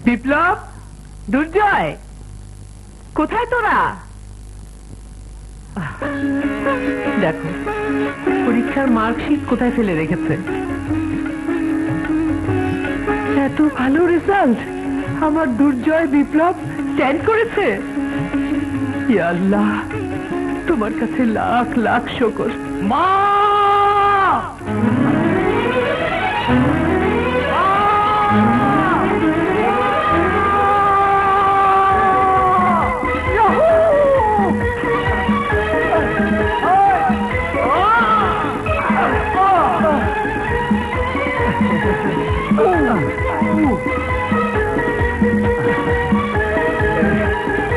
বিপ্লব, দুর্জয়, কোথায় তোরা? দেখো পরীক্ষার মার্কশিট কোথায় ফেলে রেখেছে। এত ভালো রেজাল্ট আমার দুর্জয় বিপ্লব স্ট্যান্ড করেছে। ইয়া আল্লাহ, তোমার কাছে লাখ লাখ শুকর। মা,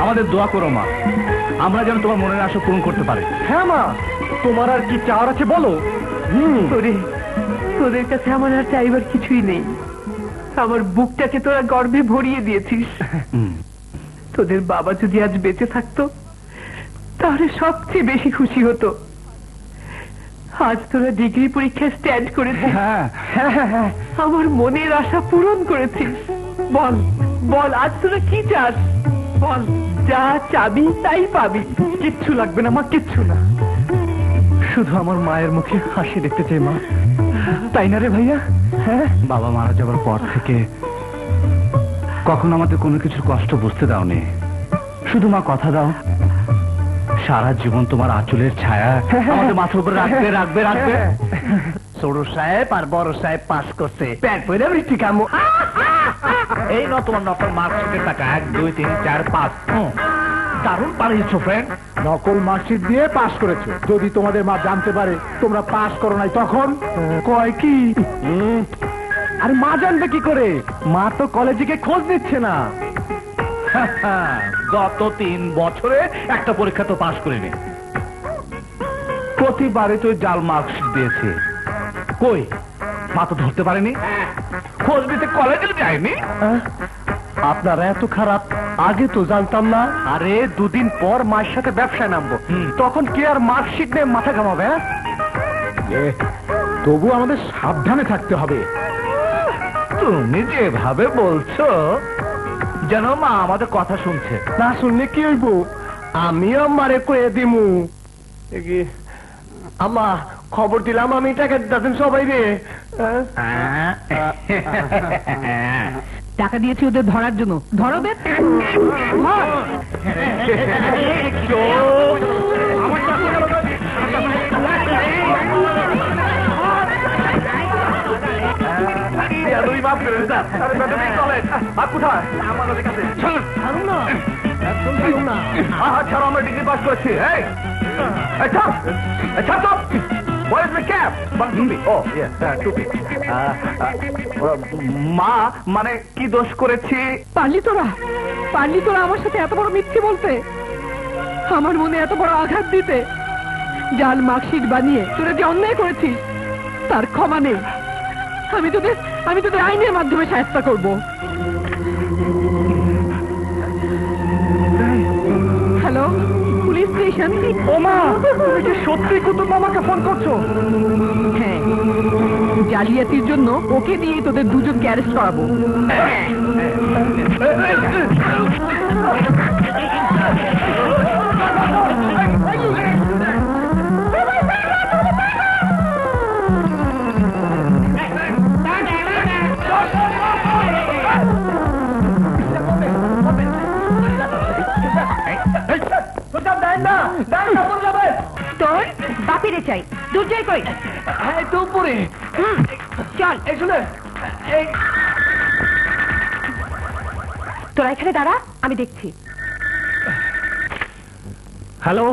আমাদের দোয়া করো মা, আমরা যেন তোমার মনের আশা পূরণ করতে পারি। হ্যাঁ মা, তোমার আর কি চাওয়ার আছে বলো। তোদের কাছে আমার আর চাইবার কিছুই নেই। আমার বুকটাকে তোরা গর্বে ভরিয়ে দিয়েছিস। তোদের বাবা যদি আজ বেঁচে থাকতো তাহলে সবচেয়ে বেশি খুশি হতো। আজ তোরা ডিগ্রি পরীক্ষায় স্ট্যান্ড করেছিস, আমার মনের আশা পূরণ করেছিস। বল বল, আজ তোরা কি চাস বল। যা চাবি তাই পাবি। কিচ্ছু লাগবে না মা, কিচ্ছু না। শুধু আমার মায়ের মুখে হাসি দেখতে চাই মা, তাই না রে ভাইয়া? হ্যাঁ, বাবা মারা যাবার পর থেকে কখন আমাদের কোনো কিছুর কষ্ট বুঝতে দাওনি। শুধু মা কথা দাও, সারা জীবন তোমার আঁচলের ছায়া আমাদের মাথার উপর রাখবে রাখবে রাখবে। ছোট সাহেব আর বড় সাহেব পাস করছে, প্যাট পরে বৃষ্টি কামো। এই ন তোমার নকল মার্কশিটের টাকা, 1 2 3 4 5। দারুণ পারিয়েছো ফ্রেন্ড। নকল মার্কশিট দিয়ে পাস করেছো। যদি তোমাদের মা জানতে পারে তোমরা পাস করো নাই, তখন কয় কি? আরে মা জানবে কি করে? মা তো কলেজে গিয়ে খোঁজ নিচ্ছে না। গত 3 বছরে একটা পরীক্ষা তো পাস করিনি। প্রতিবারে তো জাল মার্কশিট দিয়েছে। কই, মা তো ধরতে পারেনি, খোঁজ নিতে কলেজে যায়নি। আপনারা এত খারাপ, আগে তো জানতাম না। আরে 2 দিন পর মায়ের সাথে ব্যবসায় নামবো, তখন কে আর মার্কশিট নিয়ে মাথা ঘামাবে? তবু আমাদের সাবধানে থাকতে হবে। তুমি যেভাবে বলছো যেন মা আমাদের কথা শুনছে। না শুনলে কি হইব? আমিও মারে কয়ে দিমু আম্মা খবর দিলাম আমি টাকা দিতেছেন সবাই রে টাকা দিয়েছি ওদের ধরার জন্য, ধরো ওদের। ছাড়া আমরা ডিগ্রি পাস করছি। মা মানে কি দোষ করেছি? পারলি তোরা আমার সাথে এত বড় মিথ্যে বলতে, আমার মনে এত বড় আঘাত দিতে, জাল মার্কশিট বানিয়ে তোরা যে অন্যায় করেছিস তার ক্ষমা নেই। আমি তোদের আইনের মাধ্যমে শায়েস্তা করব। Hello, police station. ও মা, তুমি কি সত্যি কুতুব মামাকে ফোন করছো? হ্যাঁ, জালিয়াতির জন্য ওকে দিয়ে তোদের দুজনকে অ্যারেস্ট করাবো। তোর বাপিরে চাই, দুর্জয় কই? হ্যাঁ তো উপরে। চল। এই শুনে, তোরা এখানে দাঁড়া, আমি দেখছি। হ্যালো।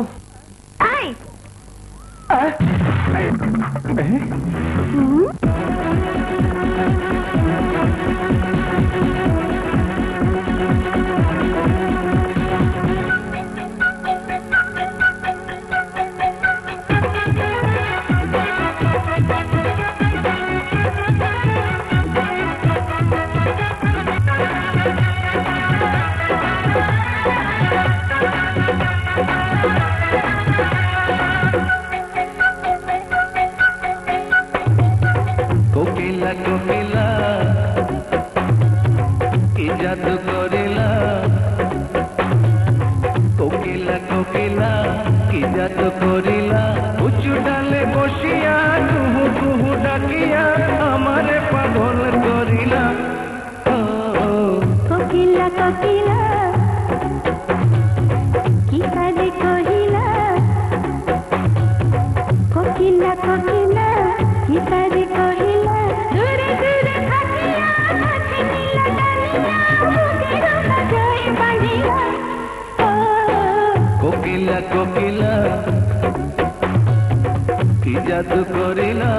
কোকিলা কোকিলা কি জাদু করিলা, কোকিলা কোকিলা কি জাদু করিলা, উঁচু ডালে বসিয়া কুহু কুহু ডাকিয়া আমারে পাগল করিলা। কোকিলা কোকিলা কি কাজে কহিলা, কোকিলা কোকিলা কি কাজে কহিলা, দূরে দূরে থাকিয়া কাছে নীলা ডালিয়া বুকের মাঝে বাঁধিলা। কোকিলা কোকিলা কি জাদু করিলা।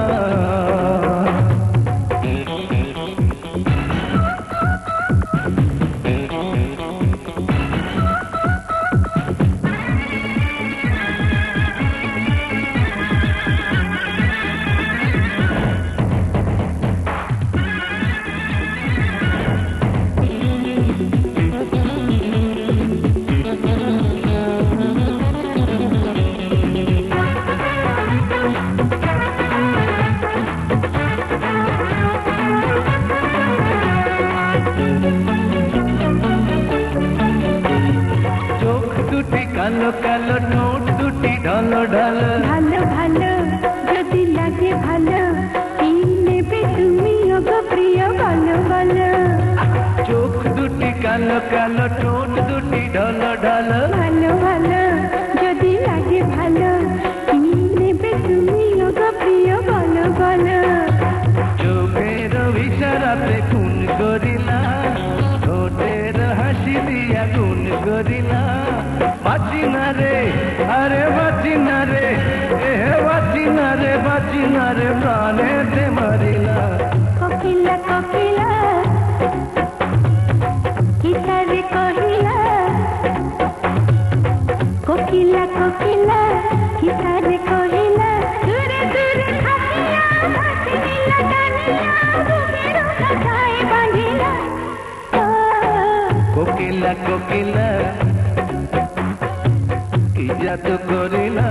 কালো কালো ঠোঁট দুটি ঢলো ঢলো, ভালো ভালো যদি লাগে ভালো, কি নেবে তুমি ওগো প্রিয় বলো বলো। চোখ দুটি কালো কালো ঠোঁট দুটি ঢলো ঢলো, ভালো ভালো যদি লাগে ভালো, কি নেবে তুমি ওগো প্রিয় বলো বলো। চোখের ইশারাতে খুন করিলা, ঠোঁটের হাসি দিয়া খুন করিলা। বাঁচি না রে, আরে বাঁচি না রে, বাঁচি না রে, বাঁচি না রে, প্রাণেতে মারিলা। কোকিলা কোকিলা কি তারে কহিলা, কোকিলা কোকিলা কি তারে কহিলা, দূরে দূরে থাকিয়া কাছে নীলা ডালিয়া বুকের মাঝে বাঁধিলা। কোকিলা কোকিলা কি জাদু করিলা।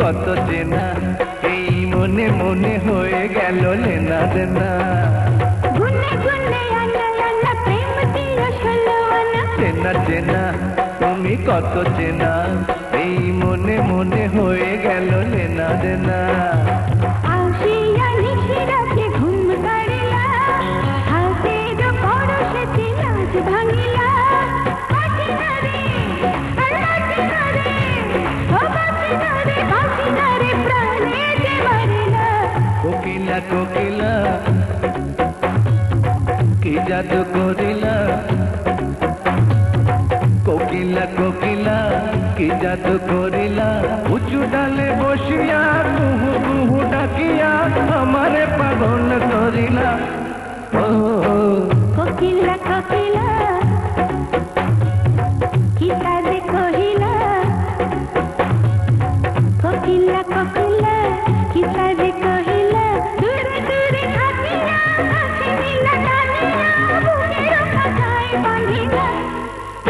কত চেনা, এই মনে মনে হয়ে গেল লেনা দেনা। গুনে গুনে আনা আনা প্রেম দিল ষোলো আনা। চেনা চেনা তুমি কত চেনা, এই মনে মনে হয়ে গেল লেনা দেনা। আসিয়া নিশিরাতে ঘুম কাড়িলা, হাতের পরশেতে নাচ ভাঙিলা। বাঁচিনা রে, বাঁচিনা রে, ও বাঁচিনা রে, বাঁচিনা রে, প্রাণে যে মরিলা। কোকিলা কোকিলা কি জাদু করিলা, কোকিলা কোকিলা কি জাদু করিলা। উঁচু ডালে বসিয়া কুহু কুহু ডাকিয়া আমারে পাগল করিলা। ও কোকিলা কোকিলা কি কাজে কহিলা, কোকিলা কোকিলা কি কাজে কহিলা। দূরে দূরে থাকিয়া কাছে নিলা টানিয়া, বুকের কাঁথায় বাঁধিলা।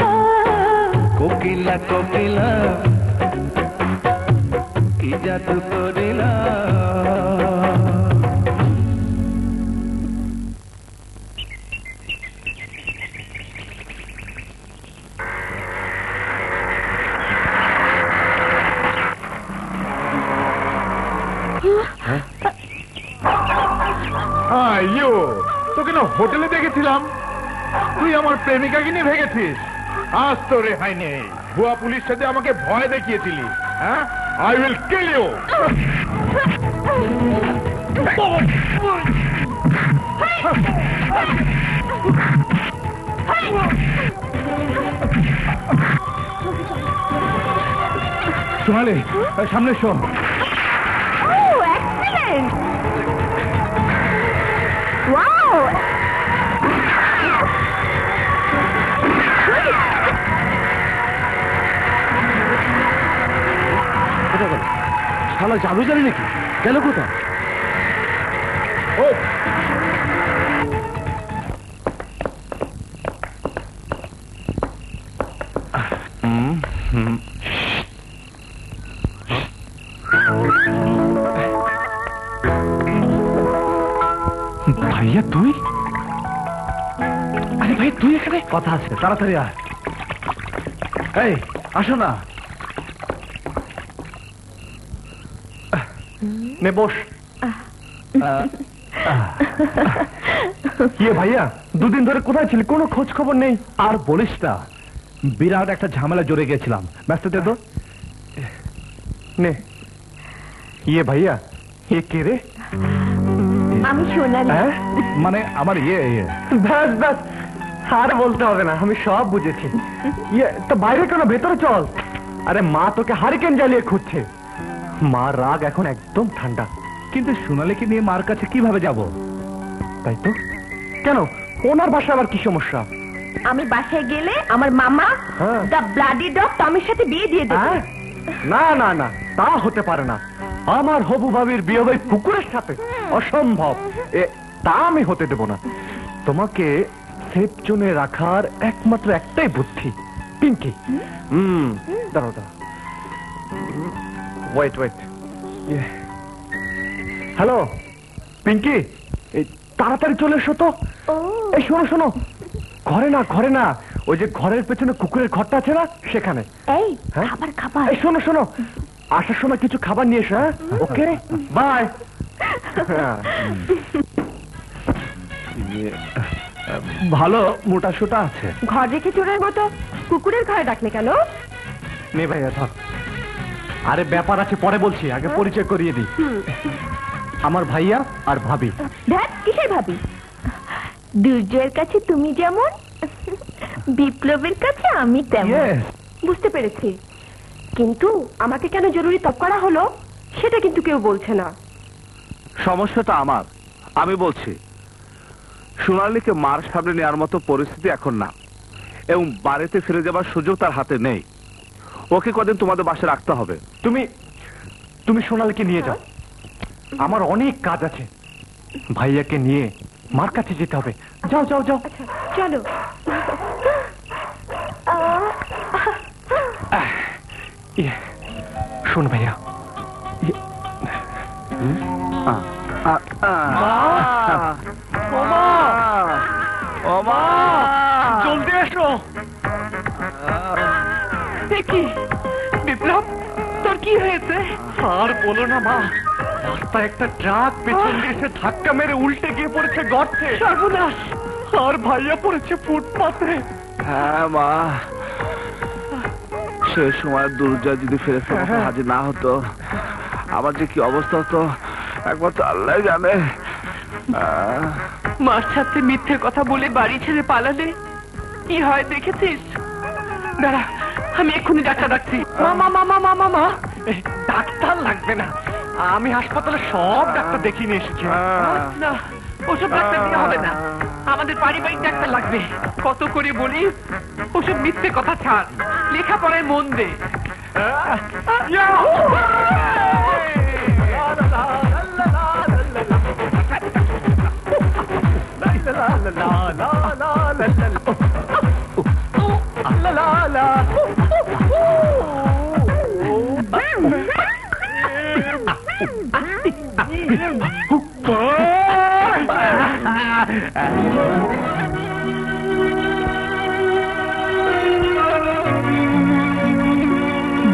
ও কোকিলা কোকিলা কি জাদু করিলা। ইউ তোকে না হোটেলে দেখেছিলাম, তুই আমার প্রেমিকাকে নিয়ে ভেগেছিস। আজ তো রেহাই নেই, ভুয়া পুলিশ সাথে আমাকে ভয় দেখিয়েছিলি। হ্যাঁ, আই উইল কিল ইউ। সোনালি সামনে শো। Oh, excellent! Wow! শালা জাদু জানি নাকি, গেল কোথায়? ও ভাইয়া তুই? আরে ভাই তুই এখানে? কথা আছে, তাড়াতাড়ি আয়। এই আসো না। নে বস। কি ভাইয়া, দুদিন ধরে কোথায় ছিলি? কোনো খোঁজ খবর নেই। আর বলিস না, বিরাট একটা ঝামেলা জড়ে গেছিলাম। ব্যস্ত তো। নে ইয়ে ভাইয়া, এ কে রে? আমি সোনালি। হ্যাঁ, মানে আমার ইয়ে ব্যাস ব্যাস, আর বলতে হবে না, আমি সব বুঝেছি। ইয়ে তো বাইরে কেন, ভেতরে চল। আরে মা তোকে হারিকেন জ্বালিয়ে খুঁজছে। মা রাগ এখন একদম ঠান্ডা। কিন্তু সোনালীকে নিয়ে মার কাছে কিভাবে যাব? তাই তো। কেন, ওনার বাসায় আবার কি সমস্যা? আমি বাসায় গেলে আমার মামা হ্যাঁ। দ্য ব্লাডি ডগ টমির সাথে বিয়ে দিয়ে দেবে। হ্যাঁ? না না না, তা হতে পারে না। আমার হবু ভাবির বিয়ে হবে কুকুরের সাথে? অসম্ভব। তা আমি হতে দেব না। তোমাকে সেফ জোনে রাখার একমাত্র একটাই বুদ্ধি, পিঙ্কি। দাঁড়াও দাঁড়াও, ওয়েট ওয়েট। হ্যালো পিঙ্কি, তাড়াতাড়ি চলে এসো তো। এই শোনো শোনো, ঘরে না ঘরে না, ওই যে ঘরের পেছনে কুকুরের ঘরটা আছে না, সেখানে। এই হ্যাঁ? খাবার খাবার। এই শোনো শোনো, আসার সময় কিছু খাবার নিয়ে এসো। হ্যাঁ, ওকে, বাই। ভালো মোটা সোটা আছে। ঘর রেখে চোরের মতো কুকুরের ঘরে ডাকলে কেন? নে ভাইয়া থাক। আরে ব্যাপার আছে, পরে বলছি, আগে পরিচয় করিয়ে দিই। আমার ভাইয়া আর ভাবি। ধ্যাত, কিসের ভাবি? দুর্জয়ের কাছে তুমি যেমন, বিপ্লবের কাছে আমি তেমন। Yes. বুঝতে পেরেছি, কিন্তু আমাকে কেন জরুরি তপ করা হলো সেটা কিন্তু কেউ বলছে না। সমস্যাটা আমার, আমি বলছি। সোনালীকে মার সামনে নেওয়ার মতো পরিস্থিতি এখন না, এবং বাড়িতে ফিরে যাবার সুযোগ তার হাতে নেই। ওকে কদিন তোমাদের বাসায় রাখতে হবে। তুমি তুমি সোনালীকে নিয়ে যাও, আমার অনেক কাজ আছে। ভাইয়াকে নিয়ে মার কাছে যেতে হবে। যাও যাও যাও। চলো। শোন ভাইয়া, জলদি এসো। কি বিপ্লব, তোর কি হয়েছে? আর বলো না মা, রাস্তায় একটা ট্রাক পেছন দিয়ে এসে ধাক্কা মেরে উল্টে গিয়ে পড়েছে গর্তে। সর্বনাশ! আর ভাইয়া পড়েছে ফুটপাতে। হ্যাঁ মা, সে সময় দুর্জয় যদি ফেরে হাজির না হতো, আমার যে কি অবস্থা হতো একমাত্র আল্লাহ জানে। মার সাথে মিথ্যে কথা বলে বাড়ি ছেড়ে পালালে কি হয় দেখেছিস? দাঁড়া, আমি এক্ষুনি ডাক্তার ডাকছি। মা, ডাক্তার লাগবে না, আমি হাসপাতালে সব ডাক্তার দেখিয়ে নিয়ে এসেছি। না, ওসব ডাক্তার দিয়ে হবে না, আমাদের পারিবারিক ডাক্তার লাগবে। কত করে বলি ওসব মিথ্যে কথা ছাড়, লেখাপড়ায় মন দে।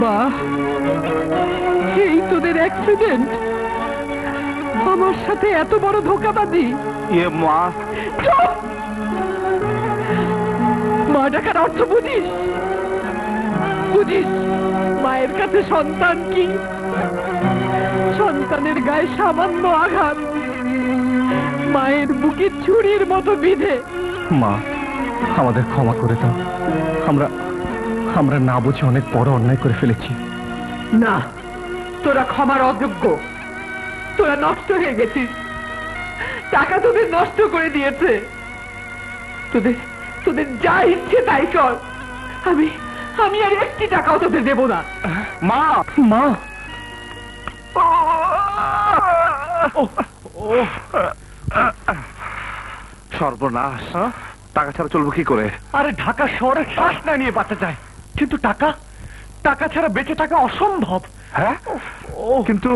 বাহ, এই তোদের অ্যাক্সিডেন্ট! আমার সাথে এত বড় ধোঁকাবাজি! মা, চুপ! মা ডাকার অর্থ বুঝিস? বুঝিস মায়ের কাছে সন্তান কি? সন্তানের গায়ে সামান্য আঘাত মায়ের বুকে ছুরির মতো বিঁধে। মা, আমাদের ক্ষমা করে দাও, আমরা না বুঝে অনেক বড় অন্যায় করে ফেলেছি। না, তোরা ক্ষমার অযোগ্য। তোরা নষ্ট হয়ে গেছিস, টাকা তোদের নষ্ট করে দিয়েছে। তোদের যা ইচ্ছে তাই কর, আমি আর একটি টাকাও তোদের দেব না। মা, মা, সর্বনাশ! টাকা ছাড়া চলবো কি করে? আরে ঢাকা শহরে শ্বাস না নিয়ে বাঁচা যায়, কিন্তু টাকা ছাড়া বেঁচে থাকা অসম্ভব। হ্যাঁ, কিন্তু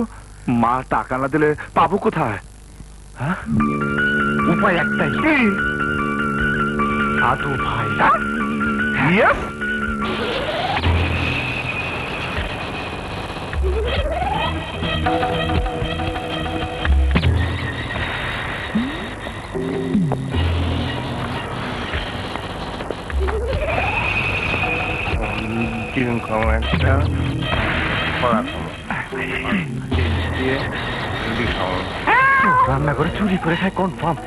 মা টাকা না দিলে পাবো কোথায়? উপায় একটাই, সাধু ভাই। Yes? রান্না করে চুরি করে খায় কনফার্ম।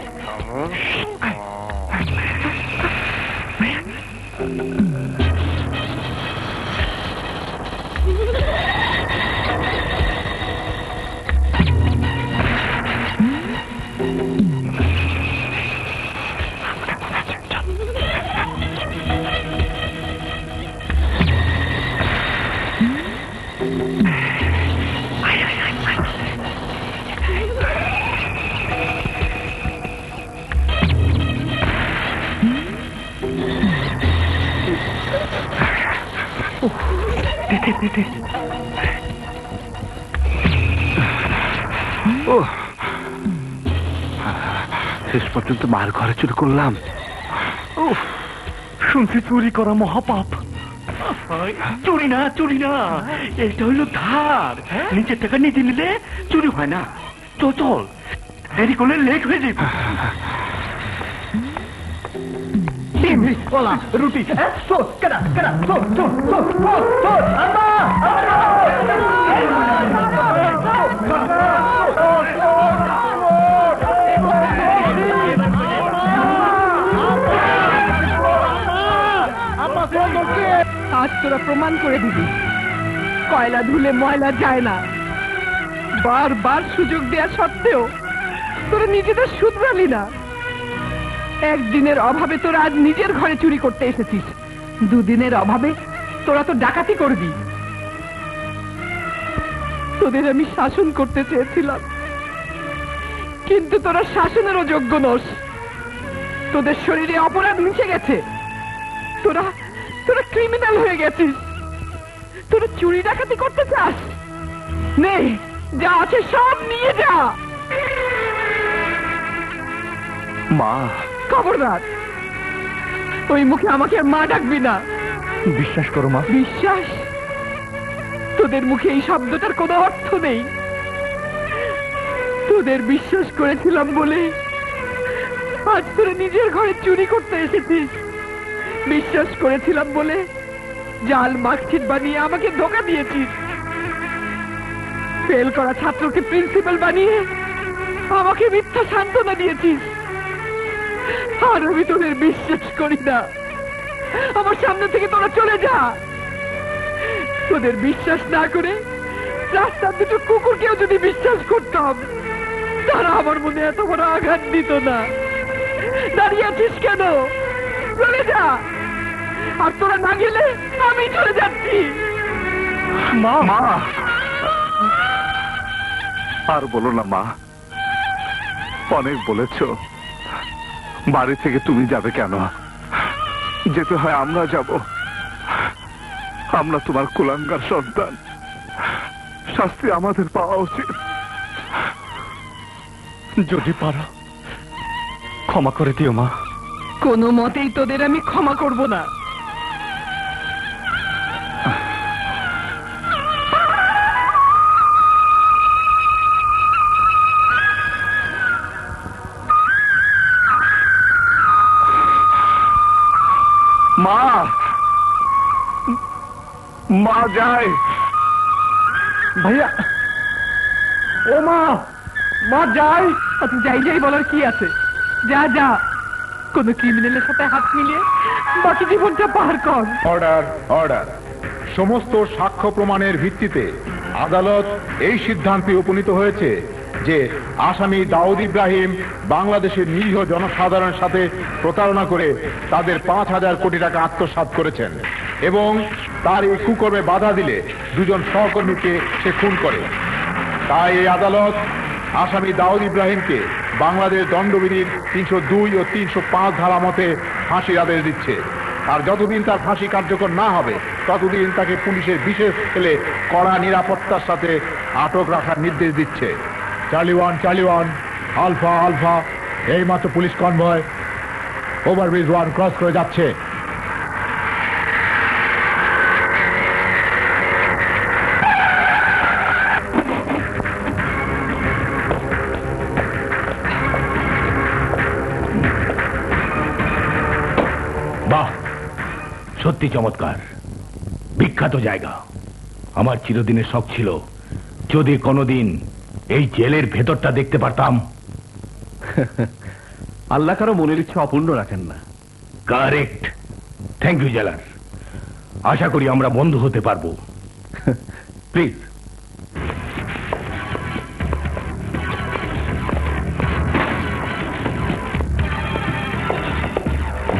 শেষ পর্যন্ত মার ঘরে চুরি করলাম। শুনছি চুরি করা মহাপাপ। চুরি না, এটা হইল ধার। নিচের টাকা নিজে নিলে চুরি হয় না। চল, দেরি করলে লেট হয়ে যাবে। রুটি আজ তোরা প্রমাণ করে দিবি কয়লা ধুলে ময়লা যায় না। বারবার সুযোগ দেওয়া সত্ত্বেও তোরা নিজেদের শুধরালি না। একদিনের অভাবে তোরা আজ নিজের ঘরে চুরি করতে এসেছিস, দুদিনের অভাবে তোরা তো ডাকাতি করবি। তোদের আমি শাসন করতে চেয়েছিলাম, কিন্তু তোরা শাসনেরও যোগ্য নস। তোদের শরীরে অপরাধ মিশে গেছে, তোরা ক্রিমিনাল হয়ে গেছিস। তোরা চুরি ডাকাতি করতে চাস? নে যা আছে সব নিয়ে যা। মা, খবরদার ওই মুখে আমাকে আর মা ডাকবি না। বিশ্বাস করো মা। বিশ্বাস? তোদের মুখে এই শব্দটার কোনো অর্থ নেই। তোদের বিশ্বাস করেছিলাম বলে আজ তোরা নিজের ঘরে চুরি করতে এসেছিস। বিশ্বাস করেছিলাম বলে জাল মার্কশিট বানিয়ে আমাকে ধোঁকা দিয়েছিস। ফেল করা ছাত্রকে প্রিন্সিপাল বানিয়ে আমাকে মিথ্যা সান্ত্বনা দিয়েছিস। আর আমি তোদের বিশ্বাস করি না। আমার সামনে থেকে তোরা চলে যা। তোদের বিশ্বাস না করে রাস্তার দুটো কুকুরকেও যদি বিশ্বাস করতাম তারা আমার মনে এত বড় আঘাত দিত না। দাঁড়িয়ে আছিস কেন? চলে যা। আর তোরা না গেলে আমি চলে যাচ্ছি। মা, মা, আর বলো না মা। অনেক বলেছ, বাড়ি থেকে তুমি যাবে কেন? যেতে হয় আমরা যাব। আমরা তোমার কুলাঙ্গার সন্তান, শাস্তি আমাদের পাওয়া উচিত। যদি পারো ক্ষমা করে দিও মা। কোনো মতেই তোদের আমি ক্ষমা করব না। মা, মা যায়। ভাইয়া, ও মা, মা যায়। অত যাই যাই বলার কি আছে? যা যা, কোন ক্রিমিনালের সাথে হাত মিলিয়ে বাকি জীবনটা পার কর। Order, order. সমস্ত সাক্ষ্য প্রমাণের ভিত্তিতে আদালত এই সিদ্ধান্তে উপনীত হয়েছে যে আসামি দাউদ ইব্রাহিম বাংলাদেশের নিরীহ জনসাধারণের সাথে প্রতারণা করে তাদের 5,000 কোটি টাকা আত্মসাৎ করেছেন এবং তার এই কুকর্মে বাধা দিলে দুজন সহকর্মীকে সে খুন করে। তাই এই আদালত আসামি দাউদ ইব্রাহিমকে বাংলাদেশ দণ্ডবিধির 302 ও 305 ধারা মতে ফাঁসির আদেশ দিচ্ছে। আর যতদিন তার ফাঁসি কার্যকর না হবে ততদিন তাকে পুলিশের বিশেষ সেলে কড়া নিরাপত্তার সাথে আটক রাখার নির্দেশ দিচ্ছে। চার্লি 1, চার্লি 1, আলফা, আলফা, এই মাত্র পুলিশ কনভয় ওভারব্রিজ 1 ক্রস করে যাচ্ছে। বাহ, সত্যি চমৎকার, বিখ্যাত জায়গা। আমার চিরদিনের শখ ছিল যদি কোনোদিন এই জেলের ভেতরটা দেখতে পারতাম। আল্লাহ কারো মনের ইচ্ছে অপূর্ণ রাখেন না। কারেক্ট। থ্যাংক ইউ জেলার। আশা করি আমরা বন্ধু হতে পারবো। প্লিজ।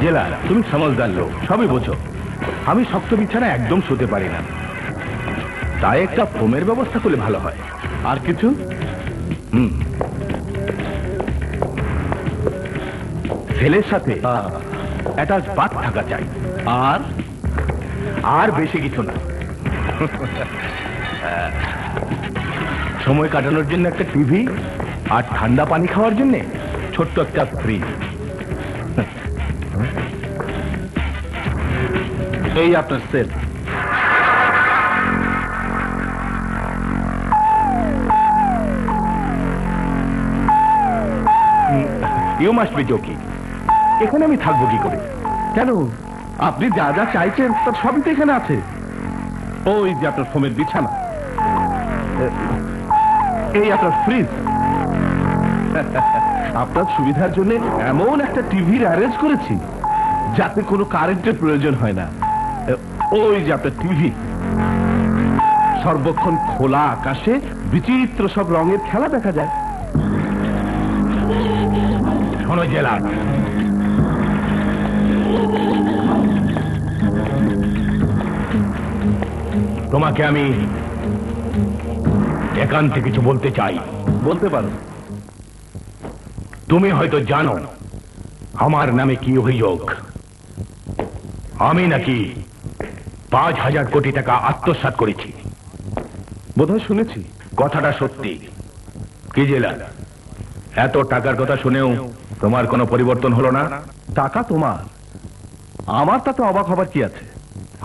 জেলার, তুমি সমঝদার লোক, সবই বোঝো। আমি শক্ত বিছানা একদম শুতে পারি না, তাই একটা ফোমের ব্যবস্থা করলে ভালো হয়। আর কিছু? ছেলের সাথে অ্যাটাচ বাথ থাকা চাই। আর আর বেশি কিছু না। সময় কাটানোর জন্য একটা টিভি আর ঠান্ডা পানি খাওয়ার জন্য ছোট্ট একটা ফ্রিজ। এই আপনার cell. You must be joking. এখানে আমি থাকবো কি করে? কেন? আপনি যা যা চাইছেন তার সবই তো এখানে আছে। ওই যে আপনার ফোমের বিছানা, এই আপনার ফ্রিজ, আপনার সুবিধার জন্য এমন একটা টিভির অ্যারেঞ্জ করেছি যাতে কোনো কারেন্টের প্রয়োজন হয় না। ওই যে আপনার টিভি, সর্বক্ষণ খোলা আকাশে বিচিত্র সব রঙের খেলা দেখা যায়। শোনো জেলার, তোমাকে আমি একান্তে কিছু বলতে চাই। বলতে পারো। তুমি হয়তো জানো আমার নামে কি অভিযোগ। আমি নাকি 5,000 কোটি টাকা আত্মসাৎ করেছি। বোধহয় শুনেছি। কথাটা সত্যি। কি জেলা, এত টাকার কথা শুনেও তোমার কোনো পরিবর্তন হলো না? টাকা তোমার, আমার তাতে অবাক হবার কি আছে?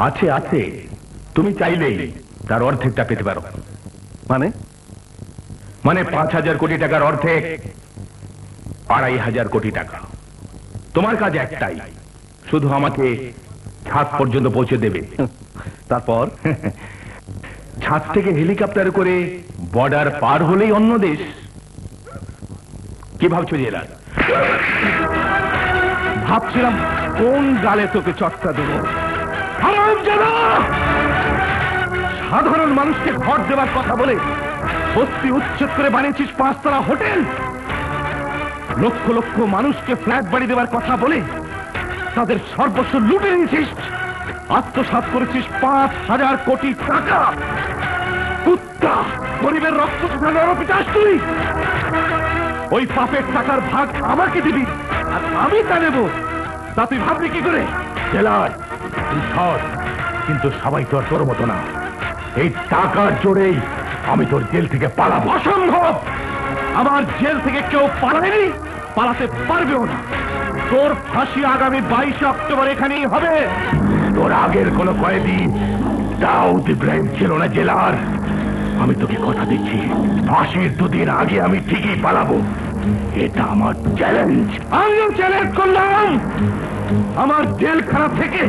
আছে আছে, তুমি চাইলেই তার অর্ধেকটা পেতে পারো। মানে? মানে 5,000 কোটি টাকার অর্ধেক 2,500 কোটি টাকা। তোমার কাজ একটাই, শুধু আমাকে ছাদ পর্যন্ত পৌঁছে দেবে। তারপর? ছাদ থেকে হেলিকপ্টারে করে বর্ডার পার হলেই অন্য দেশ। কি ভাবছো জেলা? ভাবছিলাম কোন গালে তোকে চটকা দেব। সাধারণ মানুষকে ঘর দেওয়ার কথা বলে বস্তি উচ্ছেদ করে বানিয়েছিস 5 তলা হোটেল। লক্ষ লক্ষ মানুষকে ফ্ল্যাট বাড়ি দেওয়ার কথা বলে তাদের সর্বস্ব লুটে নিয়েছিস। আত্মসাৎ করেছিস 5,000 কোটি টাকা। কুত্তা, গরিবের রক্ত শুকানোর আরোপি চাস তুই? ওই পাপের টাকার ভাগ আমাকে দিবি আর আমি তা নেব। তা তুই ভাবলি কি করে? জেলার তুই সৎ, কিন্তু সবাই তো আর তোর মতো না। এই টাকার জোরেই আমি তোর জেল থেকে পালাবো। অসম্ভব! আমার জেল থেকে কেউ পালায়নি, পালাতে পারবেও না। তোর ফাঁসি আগামী 22 অক্টোবর এখানেই হবে। তোর আগের কোন কয়েদি দাউদ ইব্রাহিম ছিল না জেলার। আমি তোকে কথা দিচ্ছি, ফাঁসির 2 দিন আগে আমি ঠিকই পালাবো। এটা আমার চ্যালেঞ্জ। আমিও চ্যালেঞ্জ করলাম, আমার জেলখানা থেকে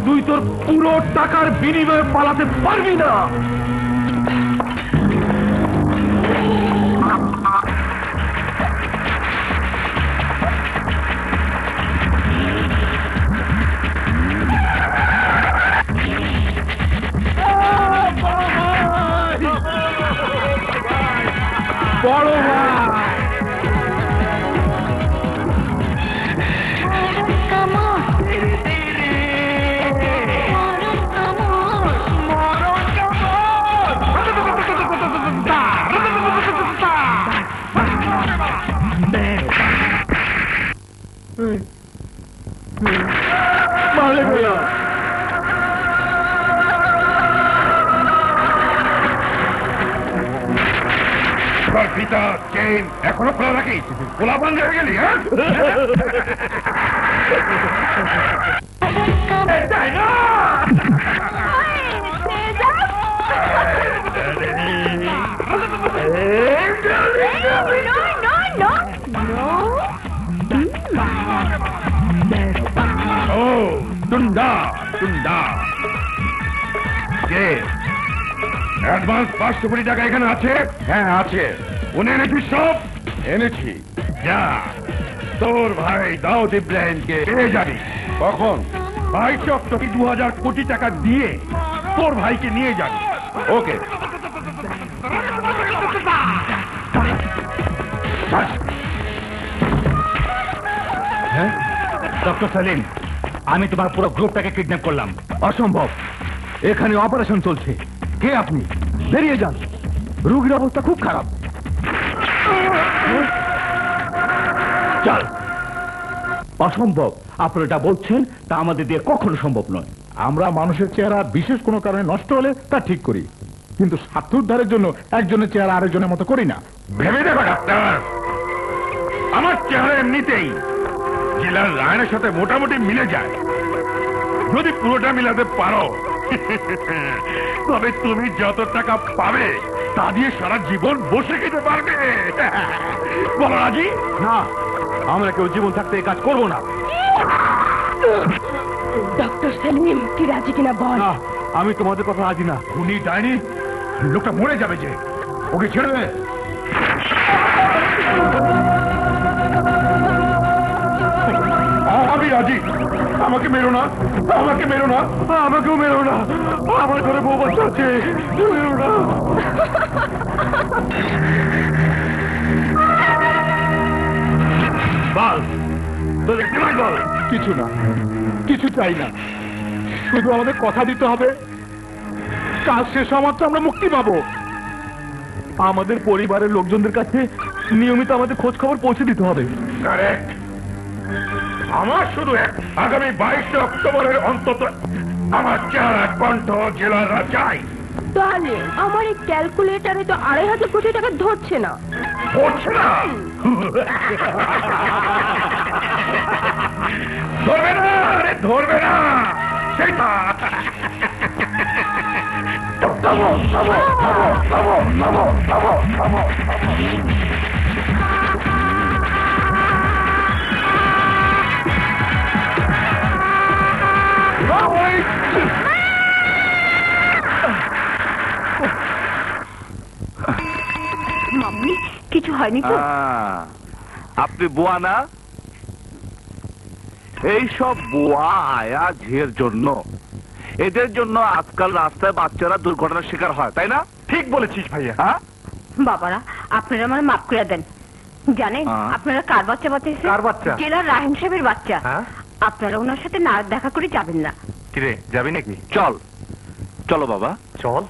তুই তোর পুরো টাকার বিনিময়ে পালাতে পারবি না। বড় ভাই, ফিতা চেইন এখনো খোলা রাখিস? খোলা বন্ধ হয়ে গেলি? ও টুন্ডা টুন্ডা, কে অ্যাডভান্স 500 কোটি টাকা এখানে আছে? হ্যাঁ আছে। উনি এনেছিস সব? এনেছি। যা তোর ভাই দাউদ ইব্রাহিমকে পেয়ে যাবি। কখন? 22 অক্টোবর 2,000 কোটি টাকা দিয়ে তোর ভাইকে নিয়ে যাবি। ওকে। হ্যাঁ ডক্টর সালিম, আমি তোমার পুরো গ্রুপটাকে কিডন্যাপ করলাম। অসম্ভব, এখানে অপারেশন চলছে। কে আপনি? বেরিয়ে যান, রোগীর অবস্থা খুব খারাপ। চল। অসম্ভব, আপনারা এটা বলছেন তা আমাদের দিয়ে কখনো সম্ভব নয়। আমরা মানুষের চেহারা বিশেষ কোনো কারণে নষ্ট হলে তা ঠিক করি, কিন্তু স্বার্থ উদ্ধারের জন্য একজনের চেহারা আরেকজনের মতো করি না। ভেবে দেখো ডাক্তার, আমার চেহারা এমনিতেই জেলার লাইনের সাথে মোটামুটি মিলে যায়। যদি পুরোটা মিলাতে পারো তবে তুমি যত টাকা পাবে তা দিয়ে সারা জীবন বসে খেতে পারবে। বলো রাজি? না, আমরা কেউ জীবন থাকতে এই কাজ করবো না। ডক্টর সেলিম, কি রাজি কিনা বল। না, আমি তোমাদের কথা রাজি না। উনি ডাইনি, লোকটা মরে যাবে যে, ওকে ছেড়ে দে। আমি রাজি। আমাকে মেরো না, আমাকে মেরো না, আমাকেও মেরো না, আমার ঘরে বউ বাচ্চা আছে, মেরো না। বল তোদের ডিমান্ড বল। কিছু না, কিছু চাই না, শুধু আমাদের কথা দিতে হবে, কাজ শেষ হওয়া মাত্র আমরা মুক্তি পাবো। আমাদের পরিবারের লোকজনদের কাছে নিয়মিত আমাদের খোঁজ খবর পৌঁছে দিতে হবে। কারেক্ট। আমার শুধু আগামী 22 অক্টোবরের অন্তত আমার চেহারা কণ্ঠ জেলারা চাই। তাহলে আমার এই ক্যালকুলেটারে তো 2,500 কোটি টাকা ধরছে না। পড়ছে না, ধরবে না, আরে ধরবে না, সেটা মাম্মি কিছু হয়নি তো? আপনি বুয়া না? এইসব বুয়া আয়া ঝিয়ের জন্য, এদের জন্য আজকাল রাস্তায় বাচ্চারা দুর্ঘটনার শিকার হয়, তাই না? ঠিক বলেছিস ভাইয়া। হ্যাঁ, বাবারা আপনারা আমার মাফ করে দেন। জানেন আপনারা কার বাচ্চা বাঁচাইছেন? কার বাচ্চা? জেলার রাহিম সাহেবের বাচ্চা। হ্যাঁ? আপনারা ওনার সাথে না দেখা করে যাবেন না। কিরে, যাবি নাকি? চল চলো বাবা, চল।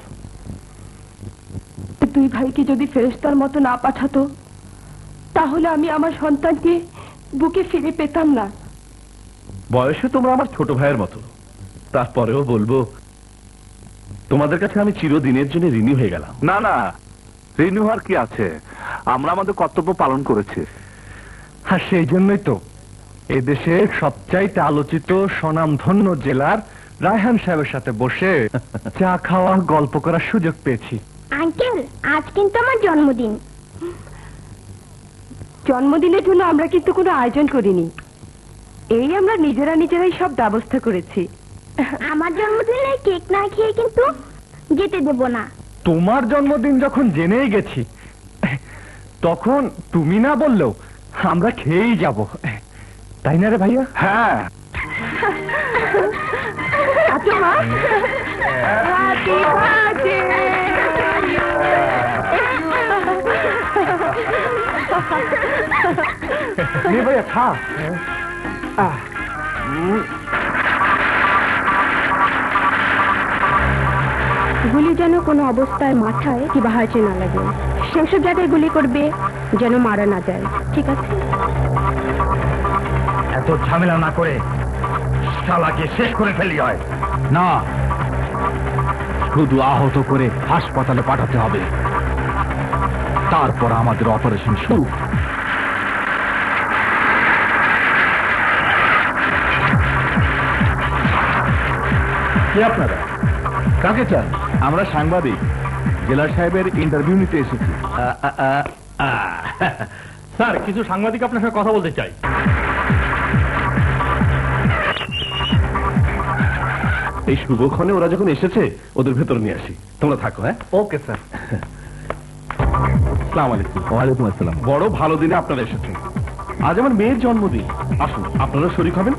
দুই ভাইকে যদি ফেরেশতার মতো না পাঠাতো তাহলে আমি আমার সন্তানকে বুকে ফিরে পেতাম না। বয়সে তোমরা আমার ছোট ভাইয়ের মতো, তারপরেও বলবো তোমাদের কাছে আমি চিরদিনের জন্য ঋণী হয়ে গেলাম। না না, রিনিউ আর কি আছে, আমরা আমাদের কর্তব্য পালন করেছি। হ্যাঁ, সেই জন্যই তো এদেশের সবচাইতে আলোচিত স্বনামধন্য জেলার রায়হান সাহেবের সাথে বসে চা খাওয়া, গল্প করার সুযোগ পেয়েছি। আঙ্কেল, আজ কিন্তু আমার জন্মদিন। জন্মদিনের জন্য আমরা কিন্তু কোনো আয়োজন করিনি, এই আমরা নিজেরাই সব ব্যবস্থা করেছি। আমার জন্মদিনে কেক না খেয়ে কিন্তু যেতে দেব না। তোমার জন্মদিন যখন জেনেই গেছি, তখন তুমি না বললেও আমরা খেয়েই যাব, তাই না রে ভাইয়া? হ্যাঁ, আচ্ছা মা, Happy birthday! নে ভাইয়া, খা। গুলি যেন কোনো অবস্থায় মাথায় কিংবা হাঁচে না লাগে, সেসব জায়গায় গুলি করবে যেন মারা না যায়, ঠিক আছে? এত ঝামেলা না করে শালাকে শেষ করে ফেলি হয় না, শুধু আহত করে হাসপাতালে পাঠাতে হবে, তারপর আমাদের অপারেশন শুরু। কে আপনারা? কাকে চান? আমরা সাংবাদিক, জেলার সাহেবের ইন্টারভিউ নিতে এসেছি। স্যার, কিছু সাংবাদিক আপনার সাথে কথা বলতে চাই। এই শুভক্ষণে ওরা যখন এসেছে, ওদের ভেতর নিয়ে আসি। তোমরা থাকো। হ্যাঁ, ওকে স্যার। আসসালামু আলাইকুম। ওয়ালাইকুম আসসালাম। বড় ভালো দিনে আপনারা এসেছেন। আজ আমার মেয়ের জন্মদিন, আসুন আপনারা শরীক হবেন।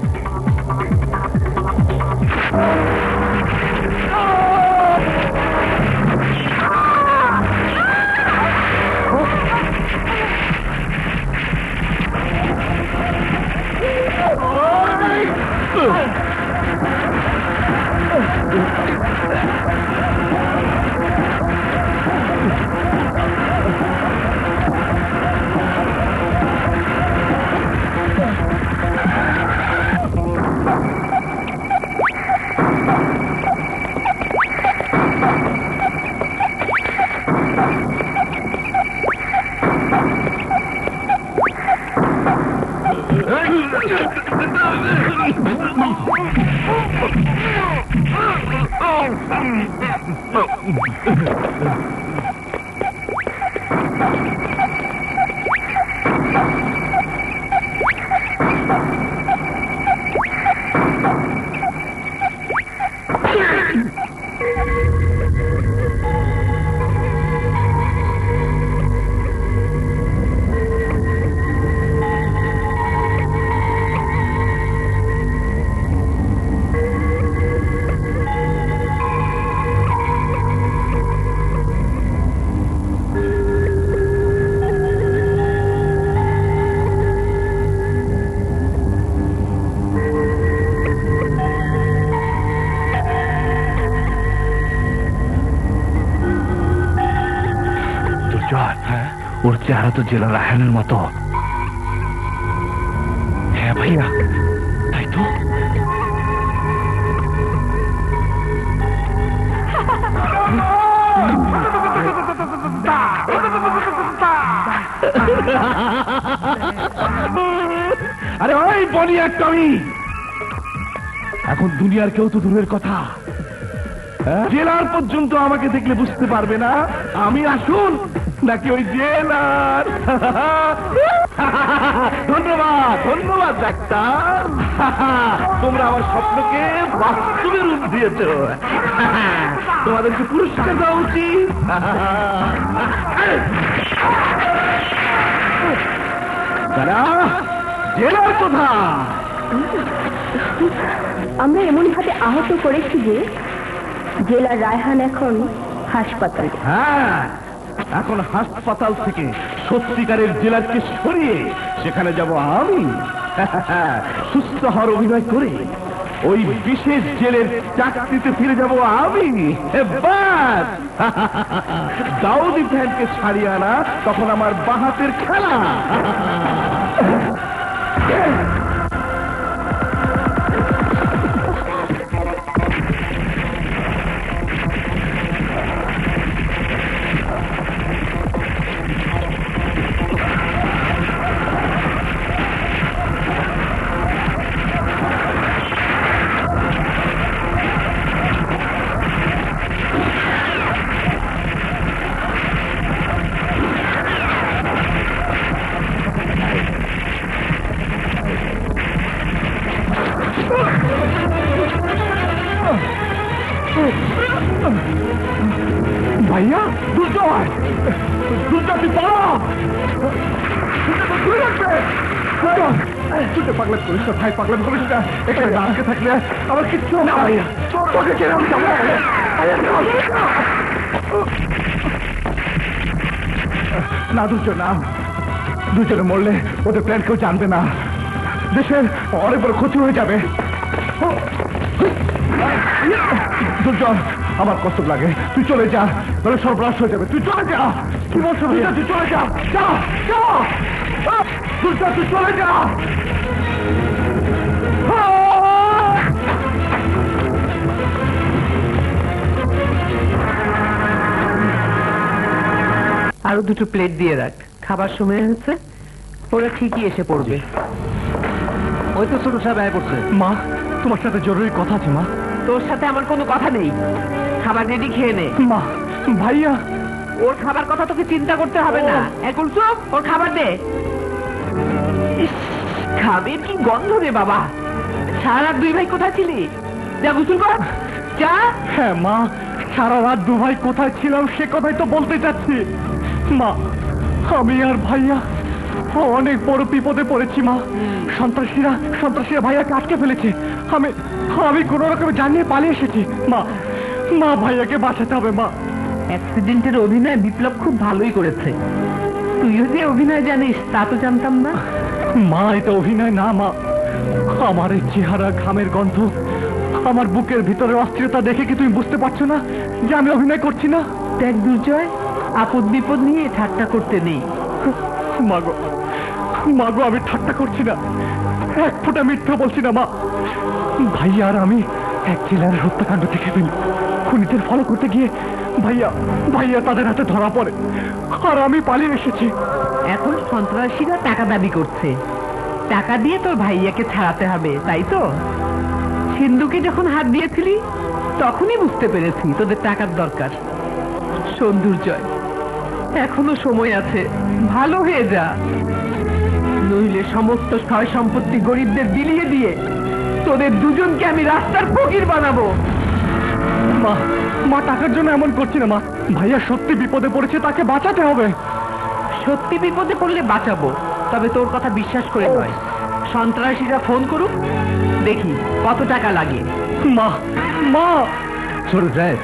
ওর চেহারা তো জেলা রায়হানের মতো। হ্যাঁ ভাইয়া, তাই তো। আরে ওই বলি একটা আমি এখন দুনিয়ার কেউ তো দূরের কথা, জেলার পর্যন্ত আমাকে দেখলে বুঝতে পারবে না আমি আসুন নাকি ওই জেলার। ধন্যবাদ ধন্যবাদ ডাক্তার, তোমরা আমার স্বপ্নকে বাস্তবে রূপ দিয়েছ, তোমাদেরকে পুরস্কার দেওয়া উচিত। দাদা জেলার কথা আমরা এমন ভাবে আহত করেছি যে জেলার রায়হান এখন হাসপাতালে। হ্যাঁ, এখন হাসপাতাল থেকে সত্যিকারের জেলারকে সরিয়ে সেখানে যাব আমি, সুস্থ হওয়ার অভিনয় করে ওই বিশেষ জেলের চাকরিতে ফিরে যাব আমি। এবার দাউদি ফ্যানকে ছাড়িয়ে আনা তখন আমার বাহাতের খেলা। ভাইয়া দুর্জয়, দুর্জয় তুই পালা, তুই পাগলা করিস না ভাই, পাগলা করিস না, এখানে আটকে থাকলে আমার কিচ্ছু না ভাইয়া, তোকে ছেড়ে আমি যাবো না। দুর্জয় না, দুজনে মরলে ওদের প্ল্যান কেউ জানবে না, দেশের অনেক বড় ক্ষতি হয়ে যাবে। দুর্জয় আমার কষ্ট লাগে, তুই চলে যা, তাহলে সর্বনাশ হয়ে যাবে, তুই চলে যা। কি বলছো ভাইয়া, তুই চলে যা, যা যা, দুর্জয় তুই চলে যা। আরো দুটো প্লেট দিয়ে রাখ, খাবার সময় হচ্ছে, ওরা ঠিকই এসে পড়বে। ওই তো ছোট সাহেব আয় করছে। মা তোমার সাথে জরুরি কথা আছে। মা তোর সাথে আমার কোনো কথা নেই, খাবার রেডি খেয়ে নে। মা ভাইয়া ওর খাবার কথা তোকে চিন্তা করতে হবে না, এখন চুপ, ওর খাবার দে। ইস, খাবের কি গন্ধ রে বাবা, সারা রাত দুই ভাই কোথায় ছিলি? যা গোসল কর যা। হ্যাঁ মা, সারা রাত দু ভাই কোথায় ছিলাম সে কথাই তো বলতে চাচ্ছি। মা আমি আর ভাইয়া অনেক বড় বিপদে পড়েছি মা, সন্ত্রাসীরা ভাইয়াকে আটকে ফেলেছে, আমি কোন রকমে জানিয়ে পালিয়ে এসেছি। মা ভাইয়াকে বাঁচাতে হবে। মা অ্যাক্সিডেন্টের অভিনয় বিপ্লব খুব ভালোই করেছে, তুইও যে অভিনয় জানিস তা তো জানতাম না। মা এটা অভিনয় না মা, আমার এই চেহারা, ঘামের গন্ধ, আমার বুকের ভিতরে অস্থিরতা দেখে কি তুমি বুঝতে পারছো না যে আমি অভিনয় করছি না? দেখ দুর্জয়, আপদ বিপদ নিয়ে ঠাট্টা করতে নেই। মাগো আমি ঠাট্টা করছি না, এক ফোঁটা মিথ্যা বলছি না মা। ভাইয়া আর আমি এক জেলার হত্যাকাণ্ড দেখে ফেলি, খুনিদের ফলো করতে গিয়ে ভাইয়া তাদের হাতে ধরা পড়ে, আর আমি পালিয়ে এসেছি। এখন সন্ত্রাসীরা টাকা দাবি করছে, টাকা দিয়ে তোর ভাইয়াকে ছাড়াতে হবে, তাই তো? সিন্ধুকে যখন হাত দিয়েছিলি তখনই বুঝতে পেরেছি তোদের টাকার দরকার। শোন দুর্জয়, এখনো সময় আছে, ভালো হয়ে যা, নইলে সমস্ত সয় সম্পত্তি গরিবদের বিলিয়ে দিয়ে তোদের দুজনকে আমি রাস্তার ফকির বানাবো। মা টাকার জন্য এমন করছি না মা, ভাইয়া সত্যি বিপদে পড়েছে, তাকে বাঁচাতে হবে। সত্যি বিপদে পড়লে বাঁচাবো, তবে তোর কথা বিশ্বাস করে নয়, সন্ত্রাসীরা ফোন করুক, দেখি কত টাকা লাগে। মা ছোট যায়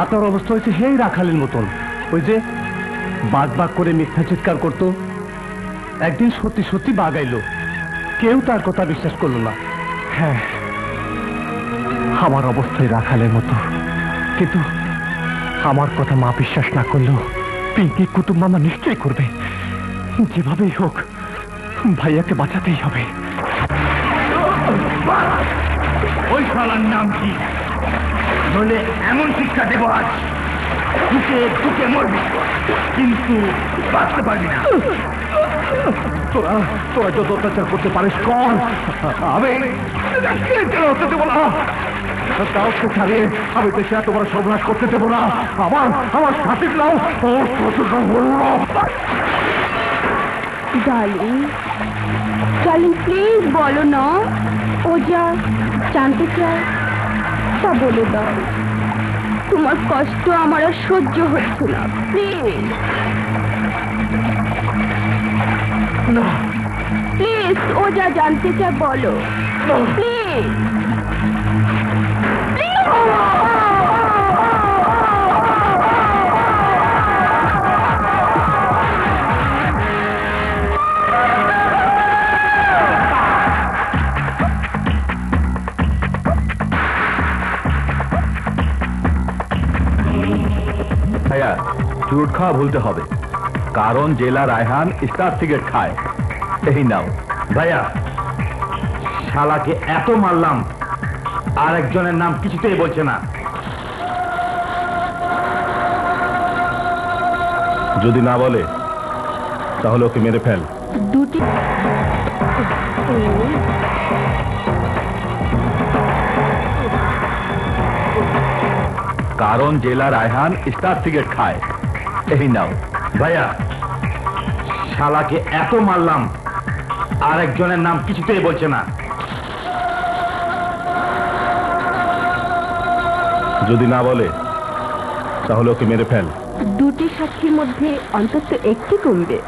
আতর অবস্থা হয়েছে সেই রাখালের মতন, ওই যে বাগ করে মিথ্যা চিৎকার করতো, একদিন সত্যি সত্যি বাগাইলো, কেউ তার কথা বিশ্বাস করলো না। হ্যাঁ আমার অবস্থায় রাখালের মতো, কিন্তু আমার কথা মা বিশ্বাস না করলেও পিঙ্কি কুটুম মামা নিশ্চয়ই করবে, যেভাবেই হোক ভাইয়াকে বাঁচাতেই হবে। ওই শালার নাম কি? বলে এমন শিক্ষা দেব আজ ঢুকে ঢুকে মরবি, কিন্তু বাঁচতে পারবি না। তোরা তোরা যত অত্যাচার করতে পারিস কর, আমি হতে দেবো না। কাউকে ছাড়িয়ে আমি দেশে এত বড় সর্বনাশ করতে দেবো না। আমার সাথে নাও। ডার্লিং, ডার্লিং প্লিজ বলো না, ও যা জানতে চায় তা বলে দাও। তোমার কষ্ট আমার আর সহ্য হচ্ছে না, প্লিজ না, প্লিজ, ও যা জানতে চায় বলো, প্লিজ। ভাইয়া চুরুট খাওয়া ভুলতে হবে, কারণ জেলা রায়হান স্টার সিগারেট খায়। এই নাও ভাইয়া, শালাকে এত মারলাম, আর একজনের নাম কিছুতেই বলছে না। যদি না বলে তাহলে ওকে মেরে ফেল। দুটি কারণ জেলা রায়হান স্টার সিগারেট খায়। এই নাও ভাইয়া, শালাকে এত মারলাম, আর একজনের নাম কিছুতেই বলছে না। যদি না বলে তাহলে ওকে মেরে ফেল। দুটি সাক্ষীর মধ্যে অন্তত একটি কমবে।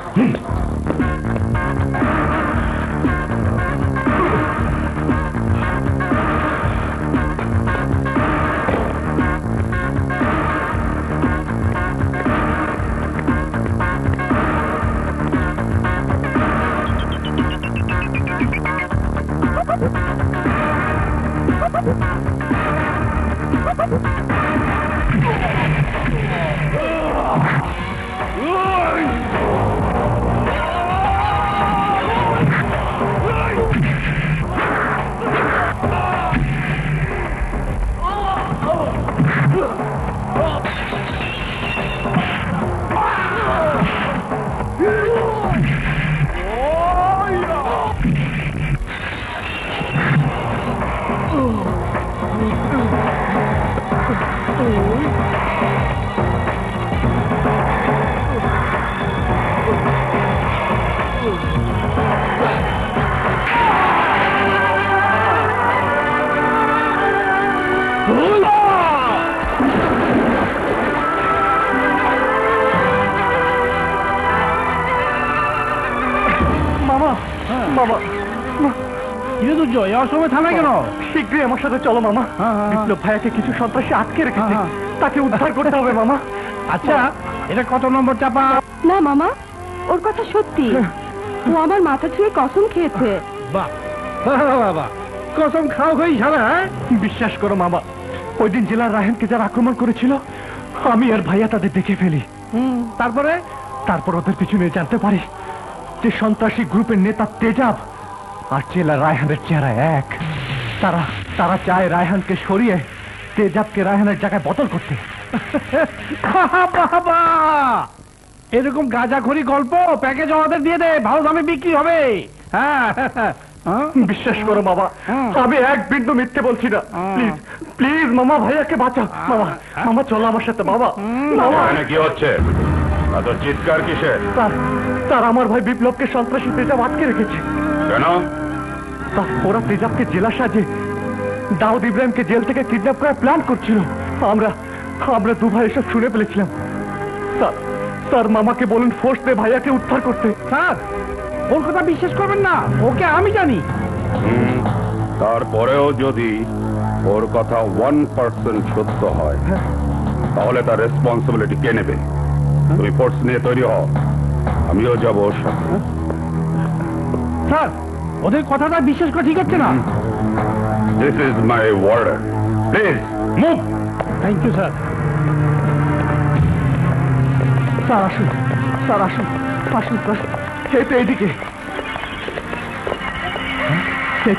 শীঘ্রই আমার সাথে চলো মামা। বিপ্লব ভাইয়াকে কিছু সন্ত্রাসী আটকে রেখেছে, তাকে উদ্ধার করতে হবে মামা। আচ্ছা, এটা কত নম্বর চাপা? না মামা, ওর কথা সত্যি। ও আমার মাথা ছুঁয়ে কসম খেয়েছে। বাবা, কসম খাও হই সারা। বিশ্বাস করো মামা, ওই দিন জেলার রায়হানকে যারা আক্রমণ করেছিল, আমি আর ভাইয়া তাদের দেখে ফেলি। তারপর ওদের পিছনে জানতে পারি যে সন্ত্রাসী গ্রুপের নেতা তেজাব আর জেলার রায়হানের চেহারা এক। তারা চায় রায়হানকে সরিয়ে তেজাবকে রায়হানের জায়গায় বদল করতে। বাবা, এরকম গাঁজাখড়ি গল্প প্যাকেজ আমাদের দিয়ে দে, ভালো দামে বিক্রি হবে। হ্যাঁ, বিশ্বাস করো বাবা, আমি এক বিন্দু মিথ্যে বলছি না। প্লিজ প্লিজ মামা, ভাইয়াকে বাঁচা। মামা চলো আমার সাথে। মামা কি হচ্ছে? এত চিৎকার কিসের? স্যার, আমার ভাই বিপ্লবকে সন্ত্রাসী তেজাব আটকে রেখেছে। কেন? ওরা তেজাবকে জেলা সাজে দাউদ ইব্রাহিমকে জেল থেকে কিডন্যাপ করার প্ল্যান করছিল। আমরা দু ভাই এসব শুনে ফেলেছিলাম। স্যার, মামাকে বলুন ফোর্স দে ভাইয়াকে উদ্ধার করতে। স্যার, ওর কথা বিশ্বাস করবেন না, ওকে আমি জানি। তারপরেও যদি ওর কথা 1% সত্য হয়, তাহলে তার রেসপন্সিবিলিটি কে নেবে? তুমি ফোর্স নিয়ে তৈরি হও, আমিও যাবো ওর সাথে। স্যার, ওদের কথাটা বিশ্বাস করা ঠিক হচ্ছে না। This is my order, please move. Thank you sir. Sir আসুন, স্যার আসুন, আসুন স্যার, হেঁটে এদিকে।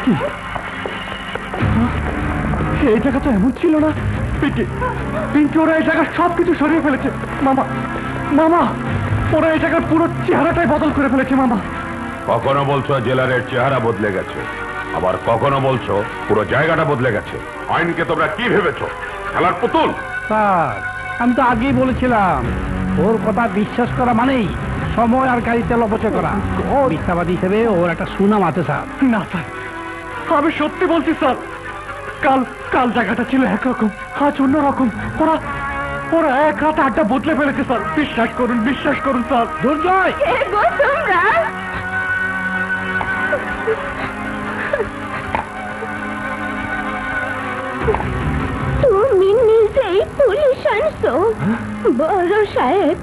কি এই জায়গা তো এমন ছিল না। পিঙ্কি ওরা এই জায়গার সবকিছু সরিয়ে ফেলেছে মামা। মামা, ওরা এই জায়গার পুরো চেহারাটাই বদল করে ফেলেছে মামা। কখনো বলছো জেলারের চেহারা বদলে গেছে, আবার কখনো বলছো পুরো জায়গাটা বদলে গেছে। আইনকে তোমরা কি ভেবেছো, খেলার পুতুল? স্যার, আমি তো আগেই বলেছিলাম ওর কথা বিশ্বাস করা মানেই সময় আর গাড়ি তেল অপচয় করা। মিথ্যাবাদী হিসেবে ওর একটা সুনাম আছে স্যার। না স্যার, আমি সত্যি বলছি স্যার। কাল কাল জায়গাটা ছিল একরকম, আজ অন্যরকম। ওরা ওরা এক রাতে আড্ডা বদলে ফেলেছে স্যার। বিশ্বাস করুন স্যার। দুর্জয়, কে গো তোমরা? তুমি নিজেই পুলিশ আনছো? বড় সাহেব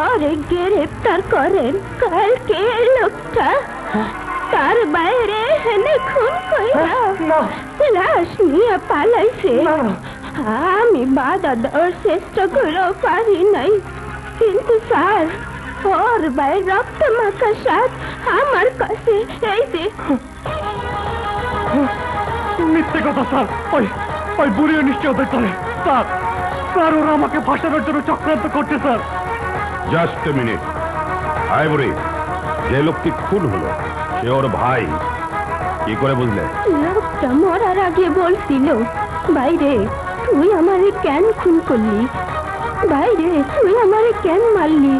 আরে গ্রেপ্তার করেন কালকে এই লোকটা। তার বাইরে এনে খুন কইরা লাশ নিয়ে পালাইছে। আমি বাধা দেওয়ার চেষ্টা করেও পারি নাই, কিন্তু স্যার ওর ভাই রক্ত মাখা সাথ আমার কাছে এই যে। মিথ্যে কথা স্যার, ওই বুড়িও নিশ্চয় ওদের করে। স্যার স্যার, ওরা আমাকে ফাঁসানোর জন্য চক্রান্ত করছে স্যার। Just a minute. আয় বুড়ি, যে লোকটি খুন হলো সে ওর ভাই, কি করে বুঝলে? লোকটা মরার আগে বলছিল, বাইরে তুই আমারে কেন খুন করলি, বাইরে তুই আমারে কেন মারলি।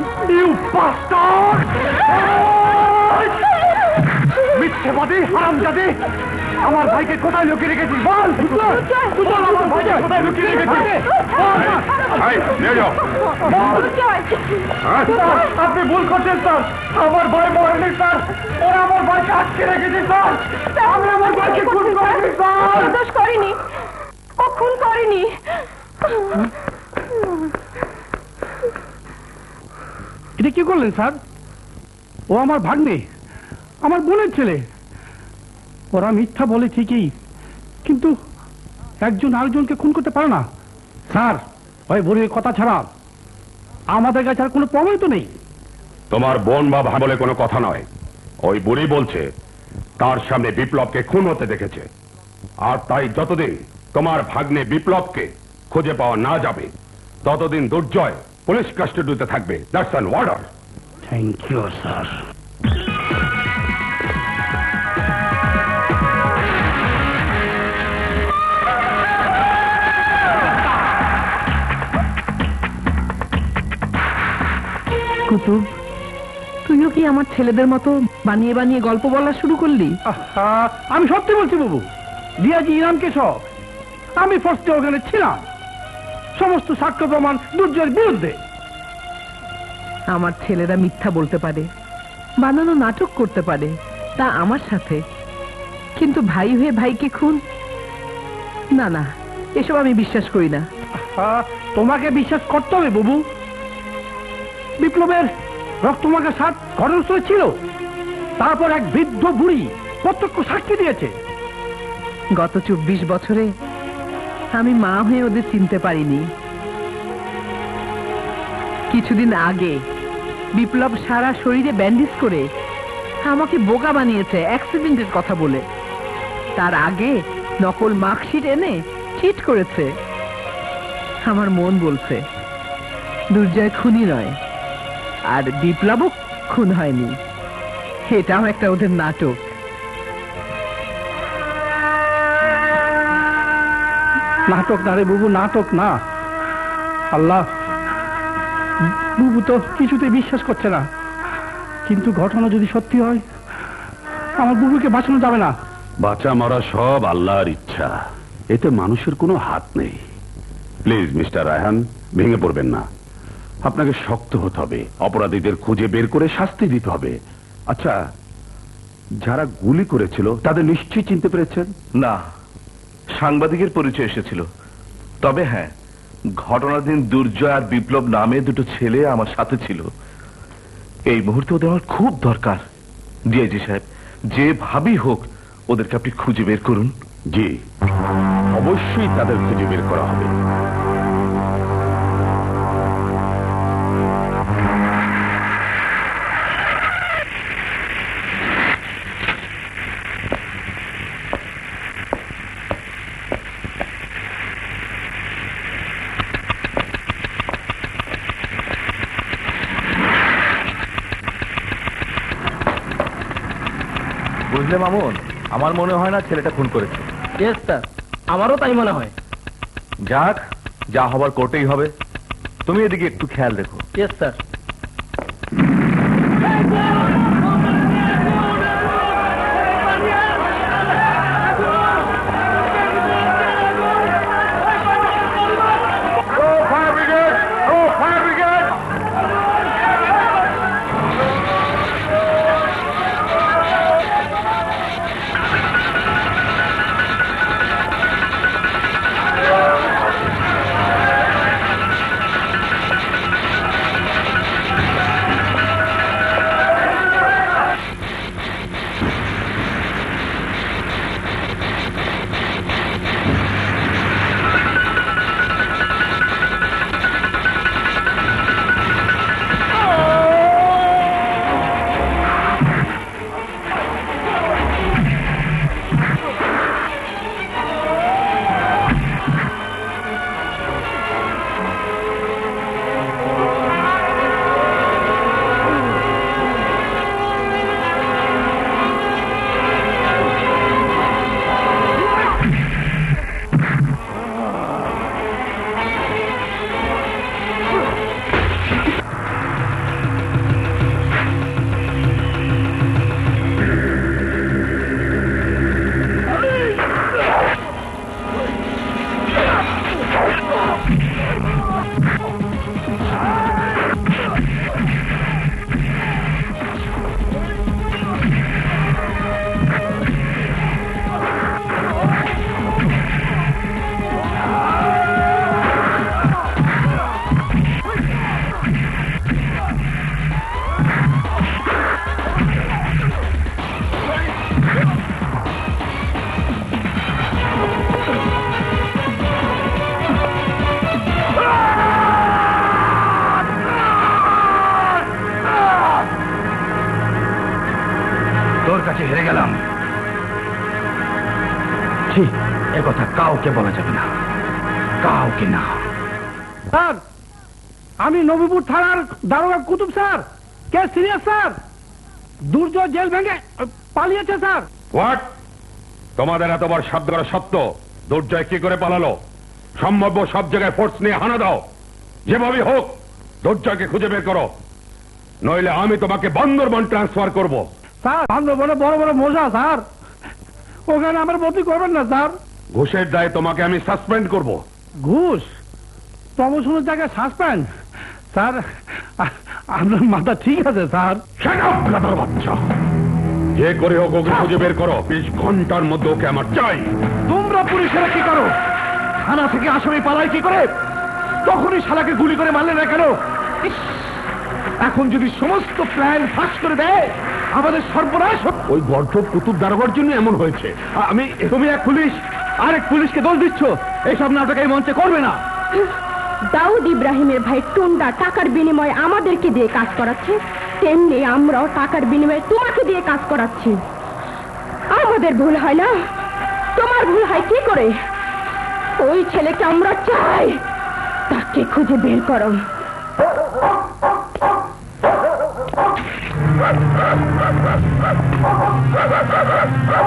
মিথ্যেবাদী, হারামজাদী, আমার ভাইকে কোথায় লুকিয়ে রেখেছিস বল। আমার ভাইকে কোথায় লুকিয়ে রেখেছিস? আপনি ভুল করছেন স্যার, আমার ভাই মরেনি স্যার। ওরা আমার ভাইকে আটকে রেখেছে স্যার। আমি আমার ভাইকে খুন করেছি স্যার। দোষ করিনি, ও খুন করেনি। এটা কি করলেন স্যার? ও আমার ভাগ্নে, আমার বোনের ছেলে। ওরা মিথ্যা বলে ঠিকই, কিন্তু একজন আরেকজনকে খুন করতে পারে না স্যার। ওই বুড়ির কথা ছাড়া আমাদের কাছে আর কোনো প্রমাণ তো নেই। তোমার বোন বা ভাই বলে কোনো কথা নয়। ওই বুড়ি বলছে তার সামনে বিপ্লবকে খুন হতে দেখেছে, আর তাই যতদিন তোমার ভাগ্নে বিপ্লবকে খুঁজে পাওয়া না যাবে ততদিন দুর্জয় পুলিশ কাস্টডিতে থাকবে। That's an order. Thank you sir. Kutub, তুইও কি আমার ছেলেদের মতো বানিয়ে বানিয়ে গল্প বলা শুরু করলি? আমি সত্যি বলছি বাবু, রিয়াজি ইরামকে সব আমি ফার্স্টে ওখানে ছিলাম। সমস্ত সাক্ষ্য প্রমাণ দুর্জয়ের বিরুদ্ধে। আমার ছেলেরা মিথ্যা বলতে পারে, বানানো নাটক করতে পারে, তা আমার সাথে, কিন্তু ভাই হয়ে ভাইকে খুন? না না, এসব আমি বিশ্বাস করি না। তোমাকে বিশ্বাস করতে হবে বাবু। বিপ্লবের রক্তমাখা সাথ ঘটনাস্থলে ছিল, তারপর এক বৃদ্ধ বুড়ি প্রত্যক্ষ সাক্ষী দিয়েছে। গত 24 বছরে আমি মা হয়ে ওদের চিনতে পারিনি। কিছুদিন আগে বিপ্লব সারা শরীরে ব্যান্ডেজ করে আমাকে বোকা বানিয়েছে অ্যাক্সিডেন্টের কথা বলে। তার আগে নকল মার্কশিট এনে চিট করেছে। আমার মন বলছে দুর্জয় খুনি নয়, আর বিপ্লবও খুন হয়নি। এটাও একটা ওদের নাটক। নাটক না রে বুবু, নাটক না। আল্লাহ, বুবু তো কিছুতে বিশ্বাস করছে না, কিন্তু ঘটনা যদি সত্যি হয় আমার বুবুকে বাঁচানো যাবে না। বাঁচা মরা সব আল্লাহর ইচ্ছা, এতে মানুষের কোনো হাত নেই। প্লিজ মিস্টার রায়হান, ভেঙে পড়বেন না। আপনাকে শক্ত হতে হবে, অপরাধীদের খুঁজে বের করে শাস্তি দিতে হবে। আচ্ছা, যারা গুলি করেছিল তাদের নিশ্চয়ই চিনতে পেরেছেন? না, সাংবাদিকের পরিচয় এসেছিল। তবে হ্যাঁ, ঘটনার দিন দুর্জয় আর বিপ্লব নামে দুটো ছেলে আমার সাথে ছিল। এই মুহূর্তে ওদের আমার খুব দরকার। ডিআইজি সাহেব, যেভাবেই হোক ওদেরকে আপনি খুঁজে বের করুন। জি, অবশ্যই তাদের খুঁজে বের করা হবে। বুঝলে মামুন, আমার মনে হয় না ছেলেটা খুন করেছে। ইয়েস স্যার, আমারও তাই মনে হয়। যাক, যা হবার কোর্টেই হবে। তুমি এদিকে একটু খেয়াল রেখো। Yes sir. কাছে হেরে গেলাম, ঠিক এ কথা কাউকে বলা যাবে না, কাউকে না। স্যার, আমি নবীপুর থানার দারোগা কুতুব স্যার। কে সিরিয়াস স্যার? দুর্জয় জেল ভেঙে পালিয়েছে স্যার। হোয়াট? তোমাদের এত বড় শব্দ করা সত্য দুর্জয় কি করে পালালো? সম্ভাব্য সব জায়গায় ফোর্স নিয়ে হানা দাও, যেভাবে হোক দুর্জয়কে খুঁজে বের করো, নইলে আমি তোমাকে বান্দরবান ট্রান্সফার করব। স্যার, বান্দরবনে বড় বড় মজা স্যার, ওখানে আমার বদলি করবেন না স্যার। ঘুষের দায়ে তোমাকে আমি সাসপেন্ড করব। ঘুষ? প্রমোশনের জায়গায় সাসপেন্ড? স্যার, আপনার মাথা ঠিক আছে স্যার? বাচ্চা, যে করে হোক ওকে খুঁজে বের করো, 20 ঘন্টার মধ্যে ওকে আমার চাই। তোমরা পুলিশেরা কি করো? থানা থেকে আসামি পালায় কি করে? তখনই শালাকে গুলি করে মারলে না কেন? এখন যদি সমস্ত প্ল্যান ফাঁস করে দেয়, আমাদের সর্বনাশ। ওই গর্ধব কুতুব দারোগার জন্য এমন হয়েছে। তুমি এক পুলিশ আরেক পুলিশকে দোষ দিচ্ছ। এইসব নাটক এই মঞ্চে করবে না। দাউদ ইব্রাহিমের ভাই টুন্ডা টাকার বিনিময়ে আমাদেরকে দিয়ে কাজ করাচ্ছে, তেমনি আমরাও টাকার বিনিময়ে তোমাকে দিয়ে কাজ করাচ্ছি। আমাদের ভুল হয় না, তোমার ভুল হয় কি করে? ওই ছেলেকে আমরা চাই, তাকে খুঁজে বের করো।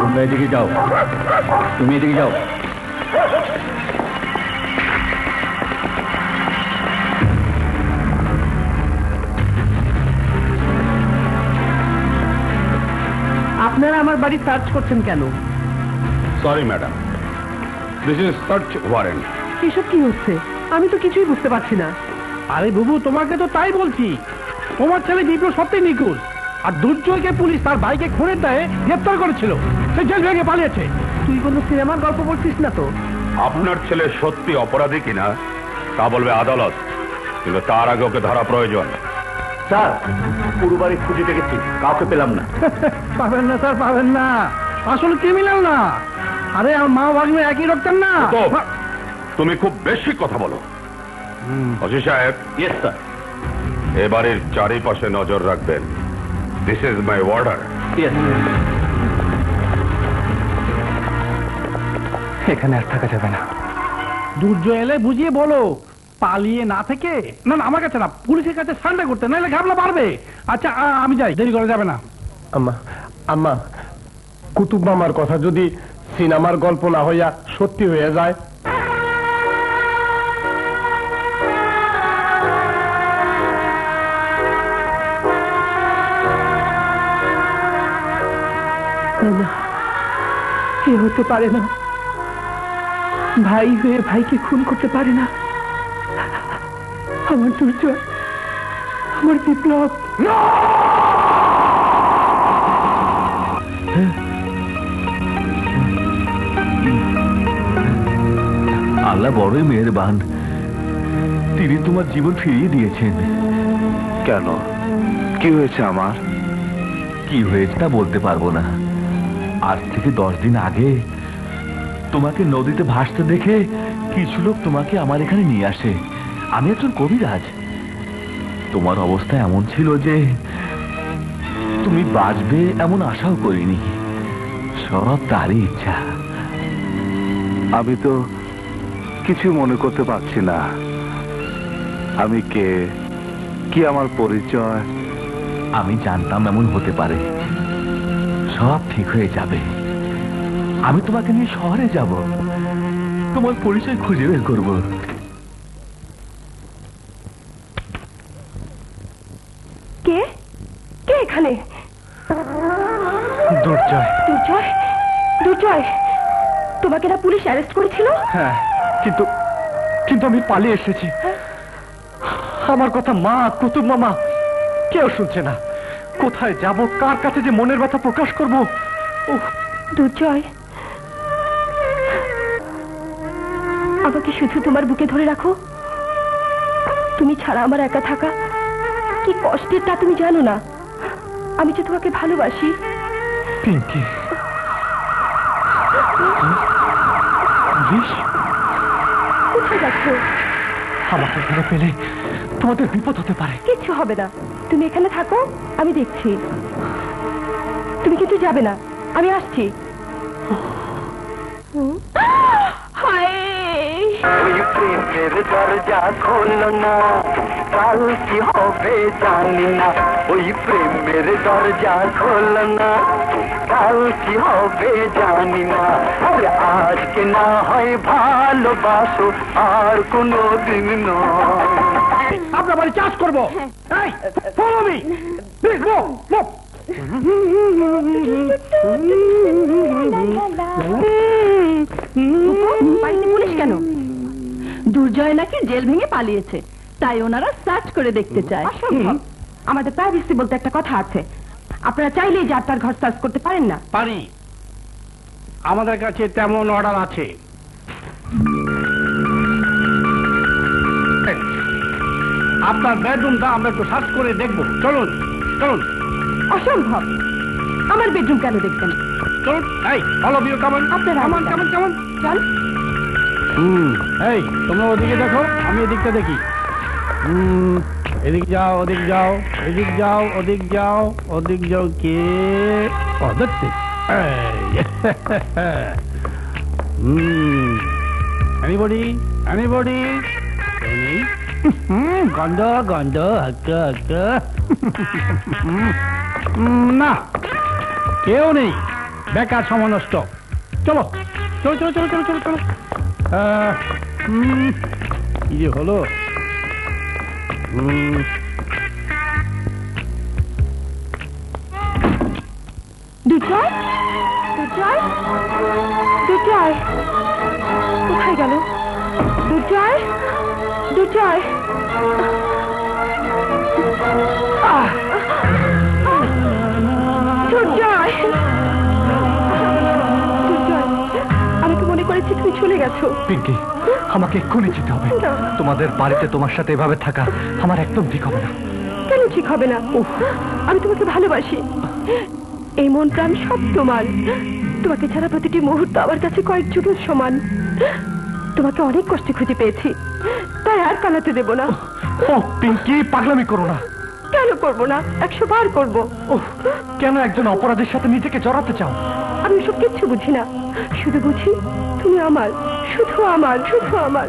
তোমরা এদিকে যাও, তুমি এদিকে যাও। আপনারা আমার বাড়ি সার্চ করছেন কেন? Sorry madam, this is search warrant. এসব কি হচ্ছে? আমি তো কিছুই বুঝতে পারছি না। আরে বুবু, তোমাকে তো তাই বলছি। তোমার ছেলে বিপ্লব সত্যি নিখোঁজ, আর দুর্জয়কে পুলিশ তার বাইকে খুনের দায়ে গ্রেপ্তার করেছিল। সে জেল ভেঙে পালিয়েছে। তুই কোনো সিনেমার গল্প বলছিস না তো? আপনার ছেলে সত্যি অপরাধী কিনা তা বলবে আদালত, কিন্তু তার আগে ওকে ধরা প্রয়োজন। স্যার, পুরো বাড়ি খুঁজে দেখেছি, কাউকে পেলাম না। পাবেন না স্যার, পাবেন না। আসলে ক্রিমিনাল না। আরে আমার মা ভাগ্নে একই রক্তের না। তো তুমি খুব বেশি কথা বলো। অজি সাহেব। Yes sir. এবারের চারিপাশে নজর রাখবেন। This is my order. Yes. এখানে আর থাকা যাবে না। দুর্জয় এলে বুঝিয়ে বলো, পালিয়ে না থেকে। না না, আমার কাছে না, পুলিশের কাছে সান্ডা করতে, নাহলে ঘাবলা পারবে। আচ্ছা, আমি যাই, দেরি করা যাবে না। আম্মা, আম্মা, কুতুব মামার কথা যদি সিনেমার গল্প না হইয়া সত্যি হয়ে যায়? না, এ হতে পারে না। ভাই হয়ে ভাইকে খুন করতে পারে না। আমার দুর্জয়, আমার বিপ্লব। আল্লাহ বড়ই মেহেরবান, তিনি তোমার জীবন ফিরিয়ে দিয়েছেন। কেন, কি হয়েছে আমার? কি হয়েছে তা বলতে পারবো না। আজ থেকে 10 দিন আগে তোমাকে নদীতে ভাসতে দেখে কিছু লোক তোমাকে আমার এখানে নিয়ে আসে। আমি একজন কবিরাজ। তোমার অবস্থা এমন ছিল যে তুমি বাঁচবে এমন আশাও করিনি। সব তারই ইচ্ছা। আমি তো কিছু মনে করতে পারছি না। আমি কে, কি আমার পরিচয়? আমি জানতাম এমন হতে পারে। সব ঠিক হয়ে যাবে। আমি তোমাকে নিয়ে শহরে যাব, তোমার পরিচয় খুঁজে বের করব। কে কে এখানে? দুর্জয়। দুর্জয়, দুর্জয়, তোমাকে না পুলিশ অ্যারেস্ট করেছিল? হ্যাঁ, কিন্তু কিন্তু আমি পালিয়ে এসেছি। আমার কথা মা, কুতুব মামা কেউ শুনছে না। কোথায় যাব, কার কাছে যে মনের ব্যথা প্রকাশ করব? দুর্জয়, আমাকে শুধু তোমার বুকে ধরে রাখো। তুমি ছাড়া আমার একা থাকা কি কষ্টের তা তুমি জানো না। আমি যে তোমাকে ভালোবাসি। পিঙ্কি, কোথায় যাচ্ছ? আমাকে এখানে পেলে তোমাদের বিপদ হতে পারে। কিচ্ছু হবে না, তুমি এখানে থাকো, আমি দেখছি। তুমি কিন্তু যাবে না, আমি আসছি। ওই প্রেমের দরজা খোলো না, কাল কি হবে জানি না। ওই প্রেমের দরজা খোলো না, কাল কি হবে জানি না। আরে আজকে না হয় ভালোবাসো, আর কোনো দিন নয়। আপনার বাড়ি চাষ করবো। এই, follow me. Please move, move. বাড়িতে পুলিশ কেন? দুর্জয় নাকি জেল ভেঙে পালিয়েছে, তাই ওনারা সার্চ করে দেখতে চায়। আমাদের প্রাইভেসি বলতে একটা কথা আছে। আপনারা চাইলেই যার তার ঘর সার্চ করতে পারেন না। পারি, আমাদের কাছে তেমন অর্ডার আছে। আপনার বেডরুমটা আমরা একটু সার্চ করে দেখবো। চলুন চলুন। অসম্ভব, আমার বেডরুম কেন দেখবেন? চলুন। এই ফলো মি, কেমন আপনারা কেমন কেমন কেমন চল। এই তোমরা ওদিকে দেখো, আমি এদিকটা দেখি। এদিক যাও, ওদিক যাও, এদিক যাও, ওদিক যাও, ওদিক যাও। কে? ও দেখতে। Anybody anybody? গন্ধ গন্ধ একটা একটা। না, কেউ নেই, বেকার সময় নষ্ট। চলো চলো চলো চলো চলো চলো চলো। কি যে হলো। দুর্জয়, দুর্জয়, দুর্জয় কোথায় গেল? দুর্জয়, দুর্জয়। দুর্জয়, দুর্জয়, আমি তো মনে করেছি তুমি চলে গেছো। পিঙ্কি, আমাকে এক্ষুনি যেতে হবে। তোমাদের বাড়িতে তোমার সাথে এভাবে থাকা আমার একদম ঠিক হবে না। কেন ঠিক হবে না? আমি তোমাকে ভালোবাসি। এই মন প্রাণ সব তোমার। তোমাকে ছাড়া প্রতিটি মুহূর্ত আমার কাছে কয়েক যুগের সমান। তোমাকে অনেক কষ্টে খুঁজে পেয়েছি, তাই আর পালাতে দেব না। ও পিঙ্কি, পাগলামি করো না। কেন করবো না? 100 বার করবো। কেন একজন অপরাধের সাথে নিজেকে জড়াতে চাও? আমি সব কিচ্ছু বুঝি না, শুধু বুঝি তুমি আমার, শুধু আমার, শুধু আমার।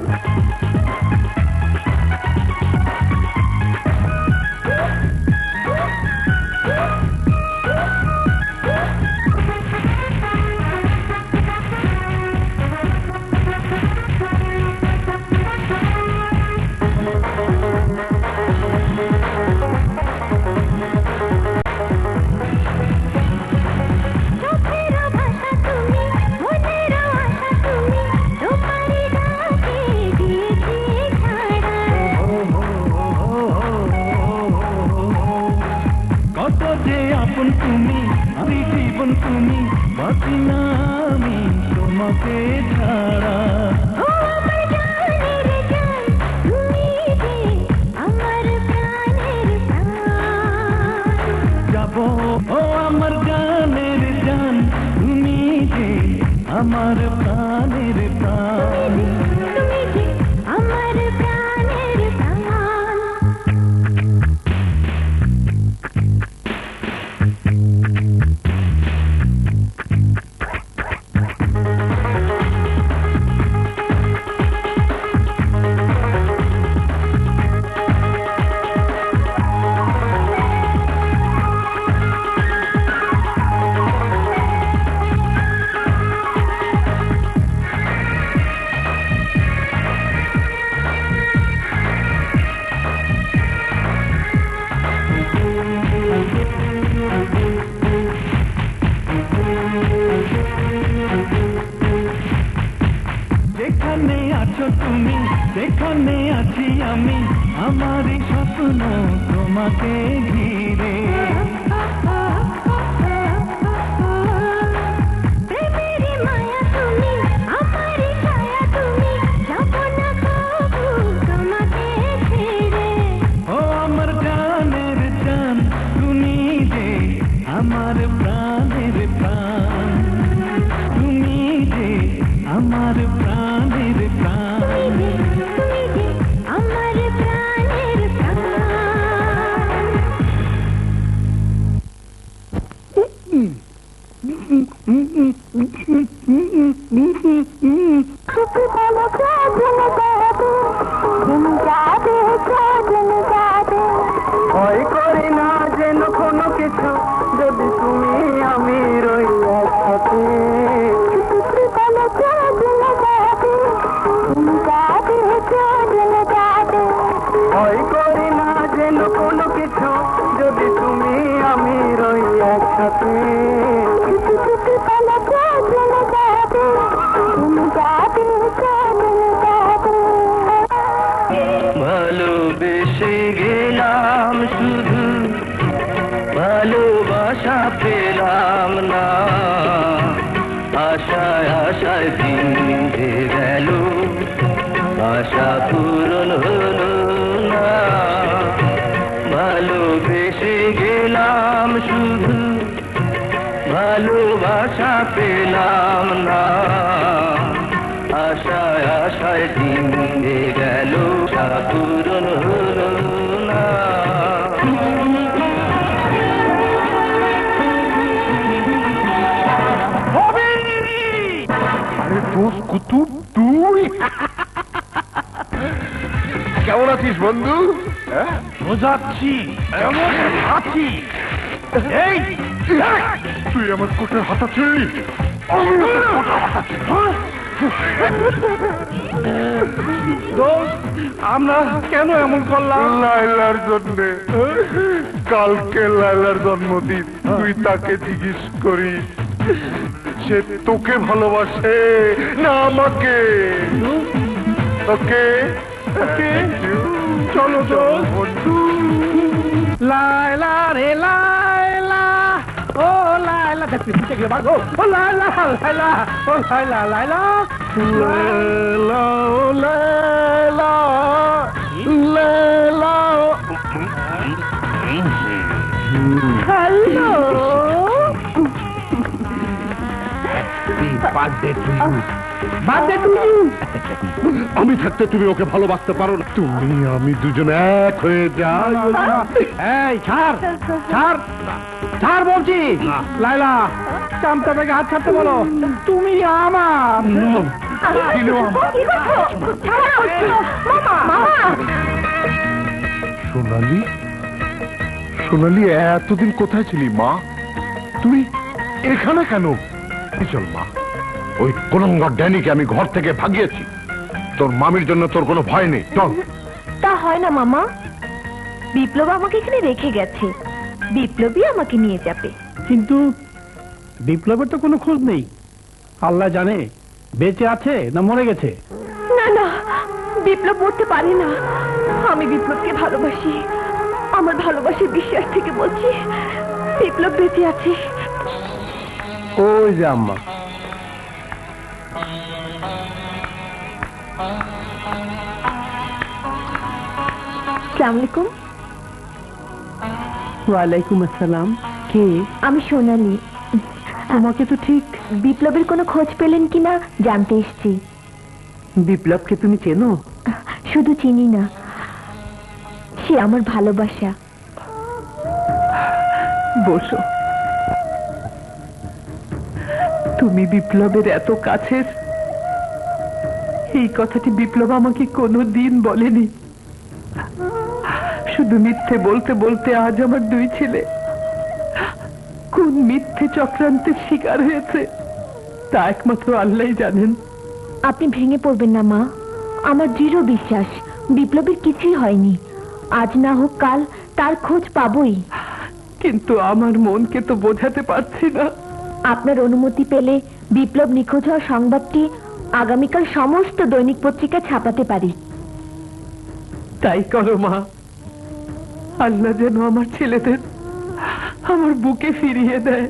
জীবন তুমি, বাঁচি না আমি তোমাকে ছাড়া। যাবো ও আমার জানের জান, তুমি যে আমার প্রাণের প্রাণ। আমার প্রাণের প্রাণ। যেখানে আছো তুমি, সেখানে আছি আমি, আমারই স্বপ্ন তোমাকে ঘিরে। প্রেমের মায়া তুমি, আমার ছায়া তুমি, যাব না কবু তোমাকে ছেড়ে। ও আমার জানের জান, তুমি যে আমার প্রাণের প্রাণ। তুমি যে আমার প্রাণের প্রাণ। তুমি যে আমার প্রাণের প্রাণ। ভয় করি না যেন কোনো কিছু, যদি তুমি আমি রই একসাথে। ভয় করি না যেন কোনো কিছু, যদি তুমি আমি রই একসাথে। ভালোবেসে গেলাম শুধু, ভালোবাসা পেলাম না। আশায় আশায় দিন গেল, আশা পূরণ হলো না। ভালোবেসে গেলাম শুধু, ভালোবাসা পেলাম না। আশায় আশায় দিন গেল, আশা পূরণ হলো না। আরে দোষ কুতুব তুই কেমন আছিস বন্ধু? বোঝাচ্ছি কেমন আছি। এই তুই আমার কোটের হাতা ছিলি। আমরা কেন এমন করলাম? লাইলার জন্য। কালকে লাইলার জন্মদিন, তুই তাকে জিজ্ঞেস করিস সে তোকে ভালোবাসে না আমাকে। ওকে ওকে চলো বন্ধু। লাইলা রে লাইলা, ও লাইলা, দেখতে গেলে বাগো। ও লাইলা লাইলা, ও লাইলা লাইলা, লাইলা ও লাইলা লাইলা। হ্যালো, আমি থাকতে তুমি ওকে ভালোবাসতে পারো না। তুমি আমি দুজন এক হয়ে যাই। এই ছাড় ছাড় ছাড় বলছি। লাইলা, চামটা থেকে হাত ছাড়তে বলো। তুমি আমার। সোনালি, সোনালি এতদিন কোথায় ছিলি মা? তুই এখানে কেন? চল মা, ওই কোলঙ্গার ড্যানিকে আমি ঘর থেকে ভাগিয়েছি। তোর মামির জন্য তোর কোনো ভয় নেই, চল। তা হয় না মামা, বিপ্লব আমাকে এখানে রেখে গেছে, বিপ্লবী আমাকে নিয়ে যাবে। কিন্তু বিপ্লবের তো কোনো খোঁজ নেই। আল্লাহ জানে বেঁচে আছে না মরে গেছে। না না, বিপ্লব মরতে পারে না। আমি বিপ্লবকে ভালোবাসি। আমার ভালোবাসার বিশ্বাস থেকে বলছি, বিপ্লব বেঁচে আছে। ওই যে আম্মা। আসসালামু আলাইকুম। ওয়ালাইকুম আসসালাম। কে? আমি সোনালি। আমাকে তো ঠিক বিপ্লবের কোনো খোঁজ পেলেন কিনা জানতে এসেছি। বিপ্লবকে তুমি চেনো? শুধু চিনি না, সে আমার ভালোবাসা। বসো। তুমি বিপ্লবের এত কাছের, এই কথাটি বিপ্লব আমাকে কোনোদিন বলেনি। শুধু মিথ্যে বলতে বলতে আজ আমার দুই ছেলে কোন মিথ্যে চক্রান্তের শিকার হয়েছে তা একমাত্র আল্লাহই জানেন। আপনি ভেঙে পড়বেন না মা, আমার দৃঢ় বিশ্বাস বিপ্লবের কিছুই হয়নি। আজ না হোক কাল তার খোঁজ পাবই। কিন্তু আমার মনকে তো বোঝাতে পারছি না। আপনার অনুমতি পেলে বিপ্লব নিখোঁজ হওয়ার সংবাদটি আগামীকাল সমস্ত দৈনিক পত্রিকা ছাপাতে পারি। তাই করো মা। আল্লাহ যেন আমার ছেলেদের আমার বুকে ফিরিয়ে দেয়।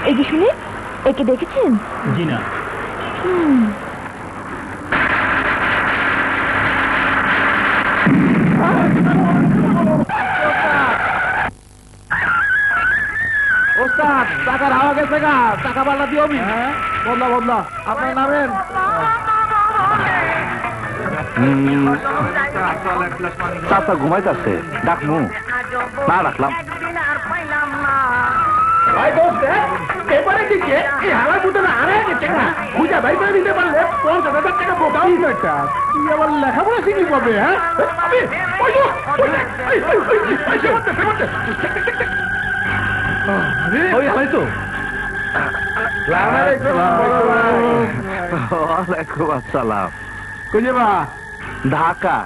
এই যে শুনে, একে দেখেছেন? জি না। ওস্তাদ টাকার হাওয়া গেছে গা, টাকা পাল্লা দিও। বদলা বদলা, আপনার নামেন। চাচা ঘুমাইতেছে, ডাকমু না ডাকলাম। ভাই দোস্ত, এবারে দিকে এই হাওয়ার বুতলে আরে গেছে না, খুঁজে ভাই করে দিতে পারলে 50,000 টাকা বোকা হয়ে যেত। তুই আবার লেখাপড়া শিখি পাবে? হ্যাঁ ওই হয় তো। ওয়ালাইকুম আসসালাম। খুঁজে বা ঢাকা।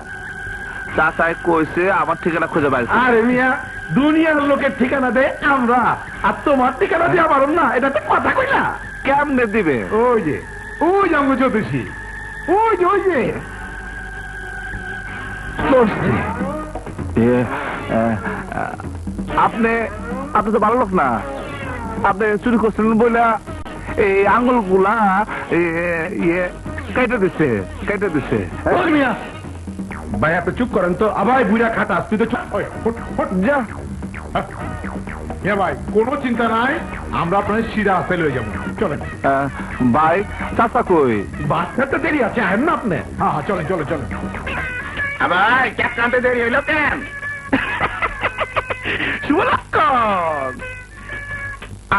চাচাই কইছে আমার ঠিকানা খুঁজে পাইছে। আরে মিয়া, দুনিয়ার লোকের ঠিকানা দে আমরা, আর তোমার ঠিকানা দিয়ে আমার না, এটা তো কথা কই না। কেমনে দিবে? ওই যে আমরা জ্যোতিষী, ওই যে আপনি আপনি তো ভালো লোক না। আপনি চুরি করছেন বলে এই আঙ্গুল গুলা কেটে দিছে। ভাই আপনি চুপ করেন তো। আবার বুড়া খাটা, তুই তো যা ভাই, কোনো চিন্তা নাই, আমরা আপনার শিরা আসতে লয়ে যাবো। চলেন ভাই। চাচা কই? বাচ্চার তো দেরি আছে, আহেন না আপনি। হ্যাঁ হ্যাঁ, চলেন চলেন চলেন। ভাই ক্যাপ্টেনতে দেরি হইল কেন? শুভলক্ষণ,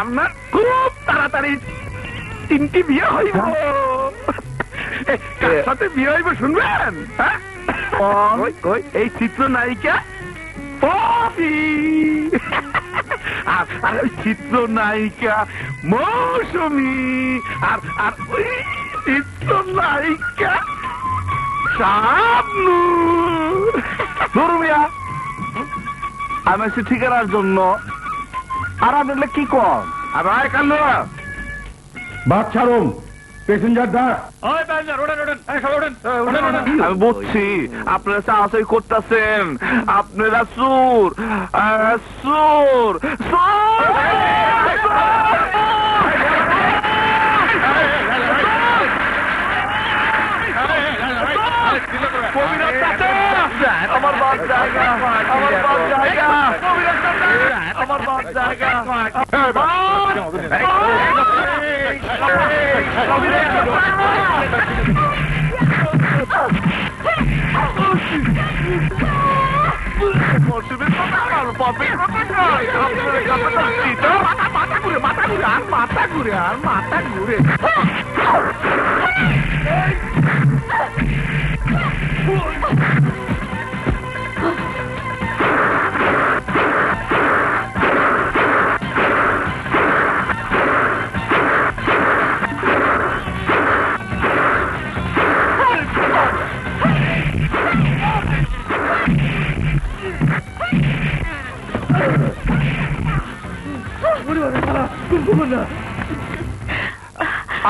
আপনার খুব তাড়াতাড়ি 3টি বিয়ে হইব। কার সাথে বিয়ে হইব শুনবেন? এই চিত্রনায়িকা পপি আর ওই চিত্রনায়িকা মৌসুমী আর ওই চিত্রনায়িকা শাবনূর। ধরুমিয়া, আমি এসে ঠিকানার জন্য। আর আপনার কি কম? আর ভাই কান্দ বাদ ছাড়ুন, প্যাসেঞ্জার দা। আমি বুঝছি আপনারা চাষাই করতেছেন, আপনারা সুর সুর আমার বাপ জায়গা, আমার বাপ জায়গা, আমার বাপ জায়গা। মাথা ঘুরে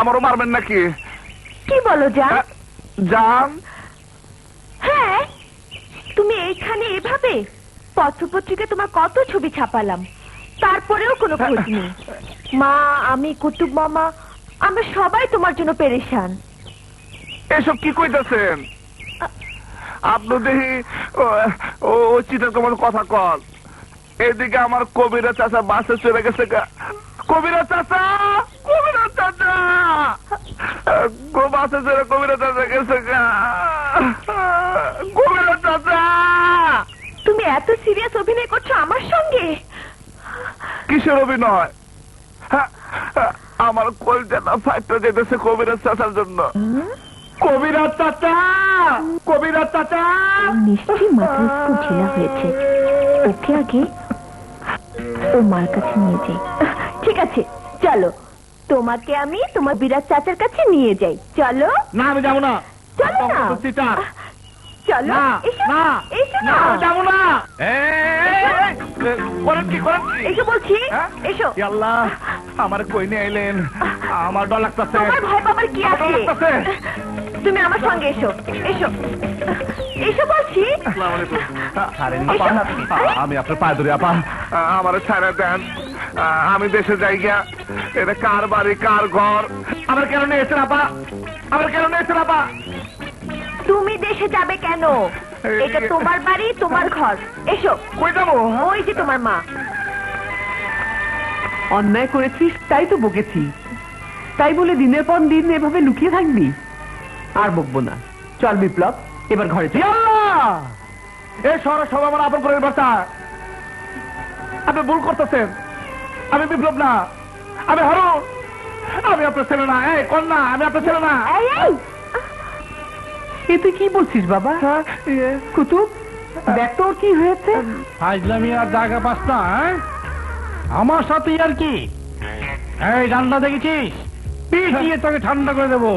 আমারও মারবেন নাকি? কি বলো জান? জান, হ্যাঁ, তুমি এইখানে এভাবে? পত্রপত্রিকা তোমার কত ছবি ছাপালাম, তারপরেও কোনো খোঁজ নেই। মা, আমি, কুতুব মামা, আমরা সবাই তোমার জন্য পেরেশান। এসব কি কইতাছেন? আপনি দেখি ও চিটার তোমার কথা কল। এদিকে আমার কবিরা চাচা বাসে চলে গেছে। কবিরা চাচা, কবিরা চাচা, বাসে চলে কবিরা চাচা গেছে। কবিরা চাচা, তুমি এত সিরিয়াস অভিনয় করছো আমার সঙ্গে? কিসের অভিনয়? আমার কলজাটা ফাইটটা যেতেছে কবিরা চাচার জন্য। কবিরা চাচা, কবিরা চাচা, নিশ্চয়ই মাথা একটু ঢিলা হয়েছে। ওকে আগে ও মার কাছে নিয়ে যাই। ঠিক আছে, চলো, তোমাকে আমি তোমার বিরাট চাচার কাছে নিয়ে যাই। চলো। না, আমি যাবো না। চলো না। চিটার, চলো। এসো না, এসো না, যাবো না। করেন কি, করেন কি? এসো বলছি, এসো। আল্লাহ, আমার কই নিয়ে আইলেন? আমার ডর লাগতেছে। তোমার ভয় পাবার কি আছে? তুমি আমার সঙ্গে এসো, এসো, এসো বলছি। আমি আপনার পায়ে ধরে আপা, আমার ছাড়া দেন। আমি দেশে যাই গিয়া। এটা কার বাড়ি, কার ঘর? আমার কেন নিয়েছেন আপা? আমার কেন নিয়েছেন আপা? তুমি দেশে যাবে কেন? এটা তোমার বাড়ি, তোমার ঘর। এসো। কই যাবো? ওই যে তোমার মা। অন্যায় করেছিস তাই তো বকেছি। তাই বলে দিনের পর দিন এভাবে লুকিয়ে থাকবি? আর বকবো না, চল বিপ্লব, এবার ঘরে চল। এই শহরের সব আমার আপন করে বাচ্চা। আপনি ভুল করতেছেন। আমি বিপ্লব না, আমি হারুন। আমি আপনার ছেলে না। এই কন্যা, আমি আপনার ছেলে না। এ তুই কি বলছিস বাবা? কুতুব, দেখ তো ওর কি হয়েছে। ফাজলামি আর জায়গা পাস না? আমার সাথে আর কি? এই ডান্ডা দেখেছিস? পিটিয়ে তোকে ঠান্ডা করে দেবো।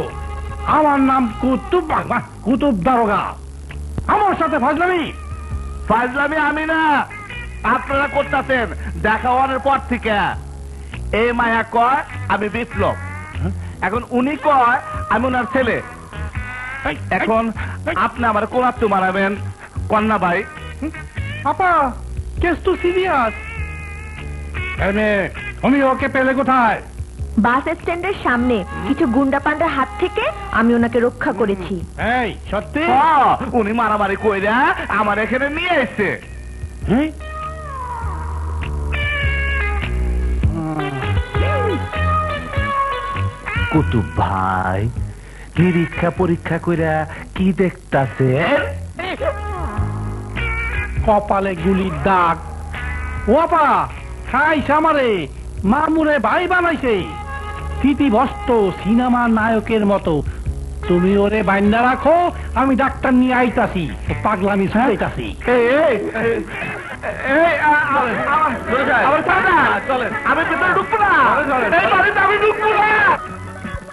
আমার নাম কুতুব, কুতুব দারোগা। আমার সাথে ফাজলামি? ফাজলামি আমি না, আপনারা করতেছেন দেখা হওয়ার পর থেকে। এই মায়া কয় আমি বিপ্লব, এখন উনি কয় আমি ওনার ছেলে। এখন আপনি আমার কোলাপ তো মারাবেন কন্যা ভাই। আপা, কেস তো সিরিয়াস। তুমি ওকে পেলে কোথায়? বাস স্ট্যান্ডের সামনে কিছু গুন্ডা পান্ডার হাত থেকে আমি ওনাকে রক্ষা করেছি। এই সত্যি? উনি মারামারি কইরা আমার এখানে নিয়ে এসছে। কুতুব ভাই, নিরীক্ষা পরীক্ষা কইরা কি দেখতাছে? কপালে গুলির দাগ। ওপা খাইছে আমারে, মামুরে ভাই বানাইছে। স্মৃতিভ্রষ্ট সিনেমার নায়কের মতো। তুমি ওরে বাইন্দা রাখো, আমি ডাক্তার নিয়ে আইতাছি। পাগলামি শুনাইতাছি। আমি ভিতরে ঢুকবো না, এই বাড়িতে আমি ঢুকবো না।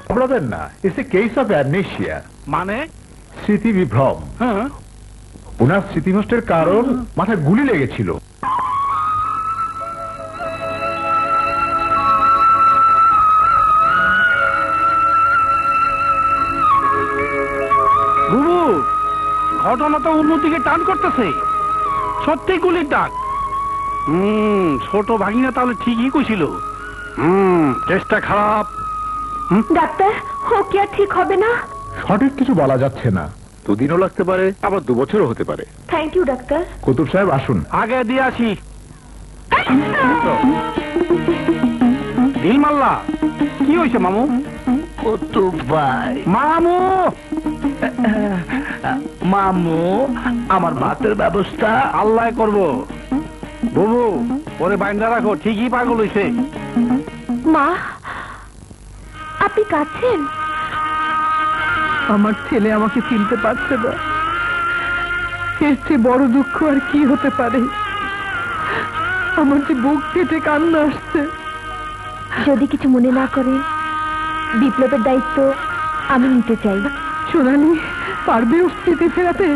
ঘাবড়াবেন না, it's a case of amnesia, মানে স্মৃতি বিভ্রম। হ্যাঁ, ওনার স্মৃতিনষ্টের কারণ মাথায় গুলি লেগেছিল। বুবু, ঘটনা তো অন্যদিকে টান করতেছে। সত্যি গুলির ডাক। ছোট ভাগিনা তাহলে ঠিকই কইছিল। চেষ্টা খারাপ। ডাক্তার, ও কি আর ঠিক হবে না? সঠিক কিছু বলা যাচ্ছে না, দুদিনও লাগতে পারে, আবার 2 বছরও হতে পারে। Thank you doctor. কুতুব সাহেব আসুন। আগে দিয়ে আসি। দিল মাল্লা, কি হয়েছে মামু? কুতুব ভাই, মামু, মামু, আমার ভাতের ব্যবস্থা আল্লাহ করবো। বুবু, ওরে বাইন্দা রাখো, ঠিকই পাগল হয়েছে। মা, আপনি কাঁদছেন? আমার ছেলে আমাকে চিনতে পারছে না। এর চেয়ে বড় দুঃখ আর কি হতে পারে? আমার যে বুক ফেটে কান্না আসছে। যদি কিছু মনে না করেন, বিপ্লবের দায়িত্ব আমি নিতে চাই। সোনালি, পারবে ওর স্মৃতি ফেরাতে?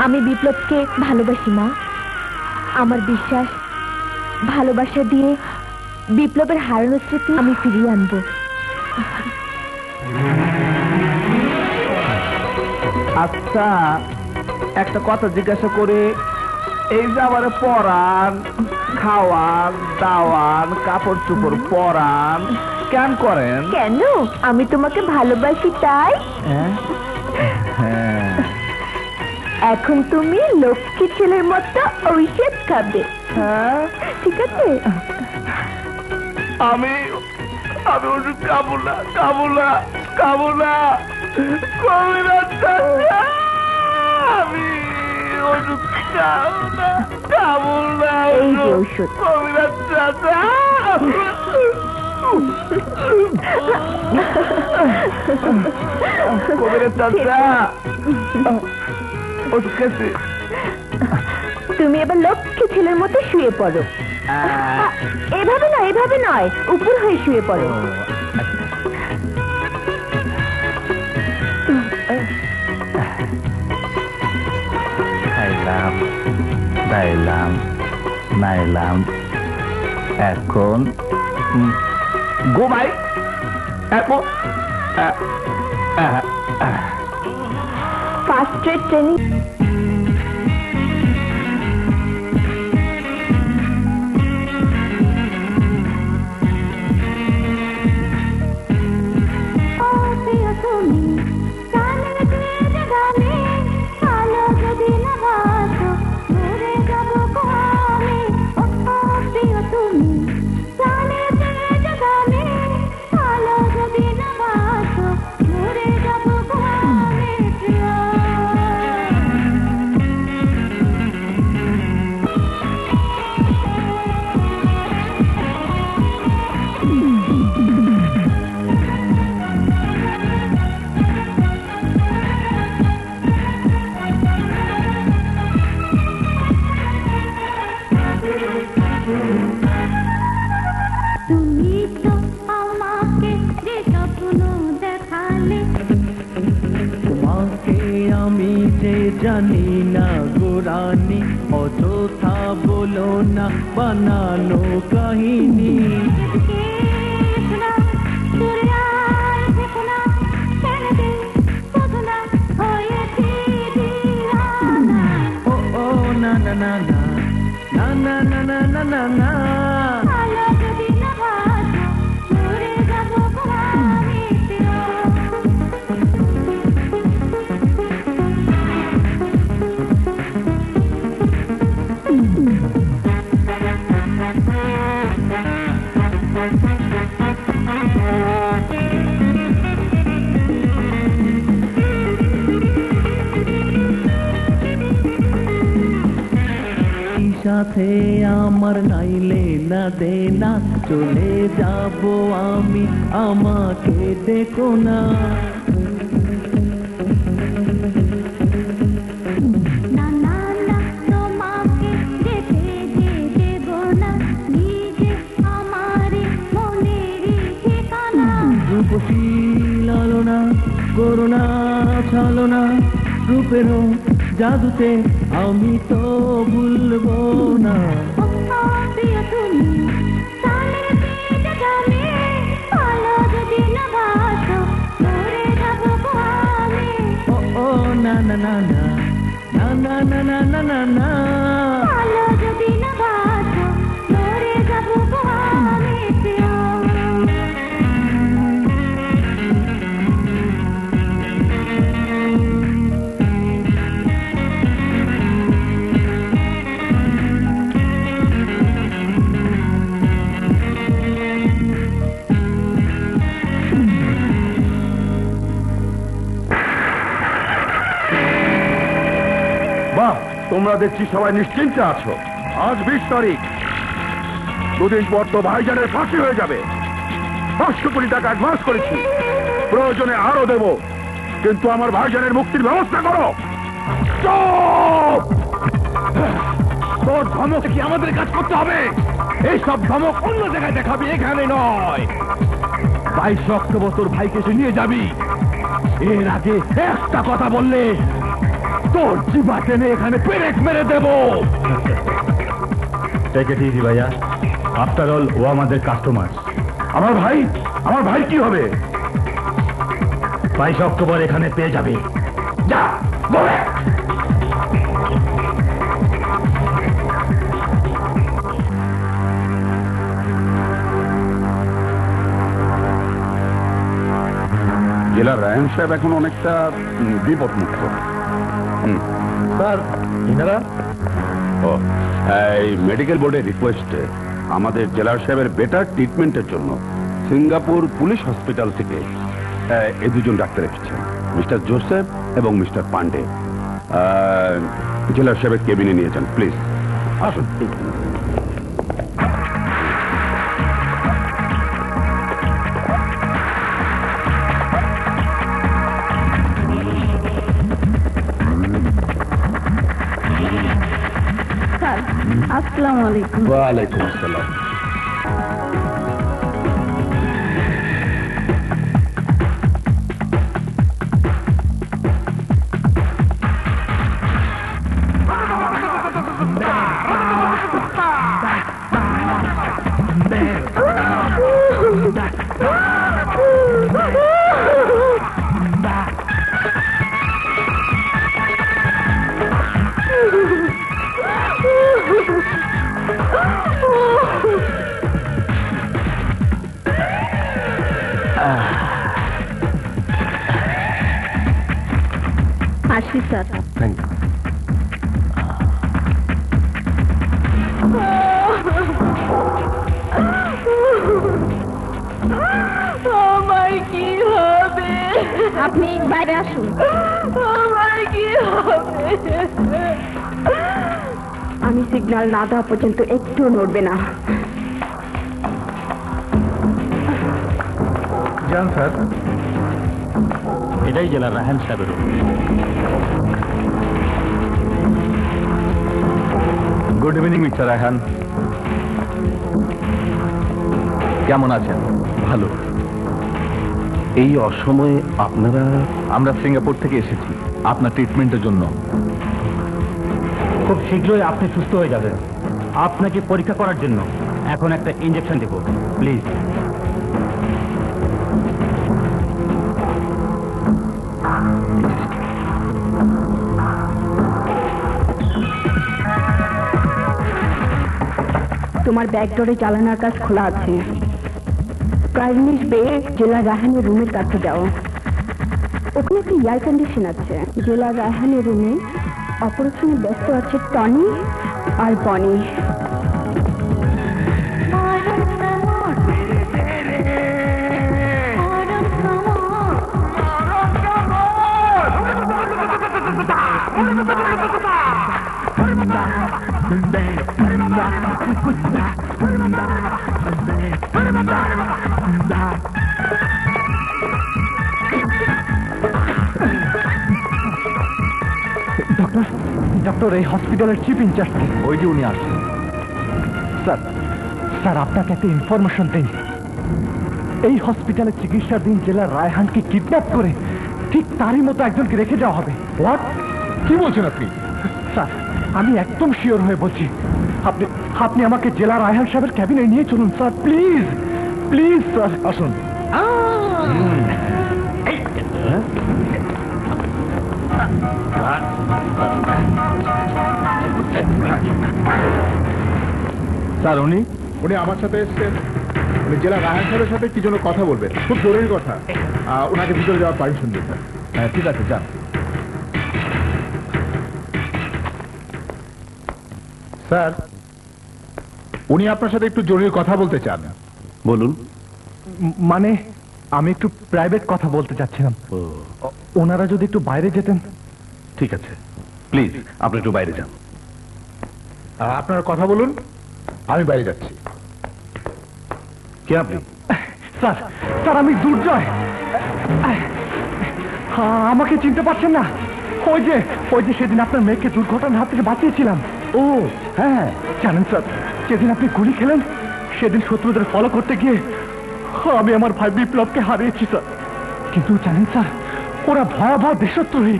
আমি বিপ্লবকে ভালোবাসি মা। আমার বিশ্বাস, ভালোবাসা দিয়ে বিপ্লবের হারানো স্মৃতি আমি ফিরিয়ে আনবো। আচ্ছা, একটা কথা জিজ্ঞাসা করে এই যে আমার পরান, খাওয়ান, দাওয়ান, কাপড় চোপড় পরান কেন করেন? কেন? আমি তোমাকে ভালোবাসি তাই। হ্যাঁ, এখন তুমি লক্ষ্মী ছেলের মতো ঔষধ খাবে। হ্যাঁ, ঠিক আছে। আমি ওষুধ খাবো না, খাবো না, খাবো না। কবিরাজ চাচা, আমি ওষুধ খাবো না, খাবো না। এই যে ঔষধ। কবিরাজ চাচা, কবিরাজ চাচা, ওষুধ খেয়েছি। তুমি এবার লক্ষ্মী ছেলের মতো শুয়ে পড়ো। এভাবে নয়, এভাবে নয়, উপর হয়ে শুয়ে পড়ো। খাইলাম, দাইলাম, নাইলাম, এখন ঘুমাই। এখন ফার্স্ট ট্রেড ট্রেনিং। জানি না গোরানি, অযথা বলো না বানানো কাহিনী। ও না না না না না না না না না না না। সাথে আমার নাইলে না দে না, চলে যাব আমি, আমাকে দেখো না। রূপসী লালনা করুণা ছলনা, রূপেরও জাদুতে আমি তো ভুলবো না। ও না না না না না না না না না না না। তোমরা দেখছি সবাই নিশ্চিন্তে আছো। আজ 20 তারিখ, দুদিন পর তো ভাইজানের ফাঁসি হয়ে যাবে। 500 কোটি টাকা অ্যাডভান্স করেছি, প্রয়োজনে আরো দেব, কিন্তু আমার ভাইজানের মুক্তির ব্যবস্থা করো। তোর ধমক কি আমাদের কাজ করতে হবে? এইসব ধমক অন্য জায়গায় দেখাবি, এখানে নয়। 22 অক্টোবর তোর ভাইকে এসে নিয়ে যাবি। এর আগে একটা কথা বললে তোর জিভা টেনে এখানে পেরেক মেরে দেব। টেক ইট ইজি ভাইয়া, আফটার অল ও আমাদের কাস্টমার। আমার ভাই কি হবে? 22 অক্টোবর এখানে পেয়ে যাবে। যা, go back! জেলার রায়হান সাহেব এখন অনেকটা বিপদমুক্ত। স্যার ইনারা ও, এই মেডিকেল বোর্ডের রিকোয়েস্টে আমাদের জেলার সাহেবের বেটার ট্রিটমেন্টের জন্য সিঙ্গাপুর পুলিশ হসপিটাল থেকে এই দুজন ডাক্তার এসেছেন, মিস্টার জোসেফ এবং মিস্টার পান্ডে। জেলার সাহেবের কেবিনে নিয়ে যান প্লিজ। আসুন। স্যার আসসালামু আলাইকুম। ওয়ালাইকুম আসসালাম। আসি স্যার। Thank you. আমার কি হবে? আপনি বাইরে আসুন। আমার কি হবে? আমি সিগন্যাল না দেওয়া পর্যন্ত একটু নড়বে না। যান স্যার। এটাই জেলার রায়হান সাহেবের room. Good evening mister Raihan, কেমন আছেন? ভালো। এই অসময়ে আপনারা? আমরা সিঙ্গাপুর থেকে এসেছি আপনার ট্রিটমেন্টের জন্য। খুব শীঘ্রই আপনি সুস্থ হয়ে যাবেন। আপনাকে পরীক্ষা করার জন্য এখন একটা ইঞ্জেকশন দেব, প্লিজ। তোমার ব্যাক ডোরে চালানোর কাজ খোলা আছে। প্রাইম মিনিস্টার বে জেলা রায়হানের রুমের কাছে যাও। ওখানে একটা এয়ার কন্ডিশন আছে। জেলা রায়হানের রুমে অপারেশনে ব্যস্ত আছে টনি আর বনি। ডক্টর এই হসপিটালের চিফ ইনচার্জ। ওই যে উনি আসছেন। স্যার, স্যার আপনাকে একটা ইনফরমেশন দিই। এই হসপিটালে চিকিৎসার দিন জেলার রায়হানকে কিডন্যাপ করে ঠিক তারই মতো একজনকে রেখে যাওয়া হবে। হোয়াট? কি বলছেন আপনি? স্যার আমি একদম শিওর হয়ে বলছি। আপনি আপনি আমাকে জেলা রায়হান সাহেবের ক্যাবিনে নিয়ে চলুন স্যার, প্লিজ প্লিজ স্যার। আসুন। স্যার উনি আমার সাথে এসছেন। উনি জেলা রায়হান সাহেবের সাথে কি জন্য কথা বলবেন, খুব জরুরি কথা। ওনাকে ভিতরে যাওয়ার পারমিশন দিন। হ্যাঁ ঠিক আছে, যান। স্যার, উনি আপনার সাথে একটু জরুরি কথা বলতে চান। বলুন। মানে আমি একটু প্রাইভেট কথা বলতে চাচ্ছিলাম। ওনারা যদি একটু বাইরে যেতেন। ঠিক আছে, প্লিজ আপনি একটু বাইরে যান। আপনারা কথা বলুন, আমি বাইরে যাচ্ছি। কে আপনি? স্যার, স্যার আমি দুর্জয়। আমাকে চিনতে পারছেন না? ওই যে সেদিন আপনার মেয়েকে দুর্ঘটনার হাত থেকে বাঁচিয়েছিলাম। ও হ্যাঁ, জানেন স্যার, যেদিন আপনি গুলি খেলেন সেদিন শত্রুদের ফলো করতে গিয়ে আমি আমার ভাই বিপ্লবকে হারিয়েছি স্যার। কিন্তু জানেন স্যার, ওরা ভয়াবহ দেশদ্রোহী।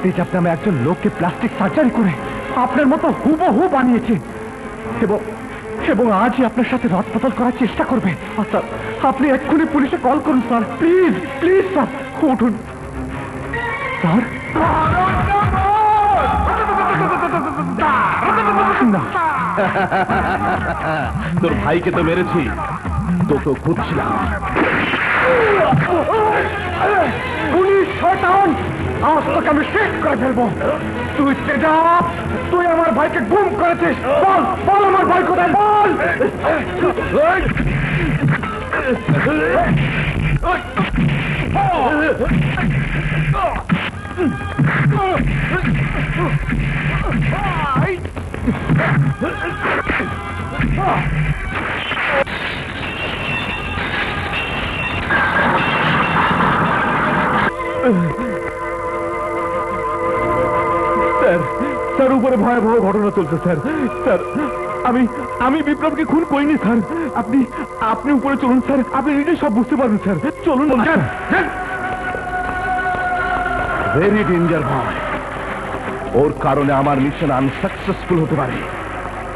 তেজাব নামে একজন লোককে প্লাস্টিক সার্জারি করে আপনার মতো হুবহু বানিয়েছে এবং আজই আপনার সাথে রদবদল করার চেষ্টা করবে। স্যার আপনি এক্ষুনি পুলিশে কল করুন স্যার, প্লিজ প্লিজ স্যার, উঠুন স্যার। তোর ভাইকে তো মেরেছি, তোকেও খুঁজছিলাম। আজ তোকে আমি শেষ করে ফেলবো। তুই তেজাব, তুই আমার ভাইকে গুম করেছিস। বল বল আমার ভাই কোথায়, বল। স্যার উপরে ভয়াবহ ঘটনা চলছে স্যার। স্যার আমি বিপ্লবকে খুন করিনি স্যার। আপনি উপরে চলুন স্যার, আপনি নিজে সব বুঝতে পারবেন স্যার। চলুন। ভেরি ডেঞ্জার ভয়। ওর কারণে আমার মিশন আনসাকসেসফুল হতে পারে।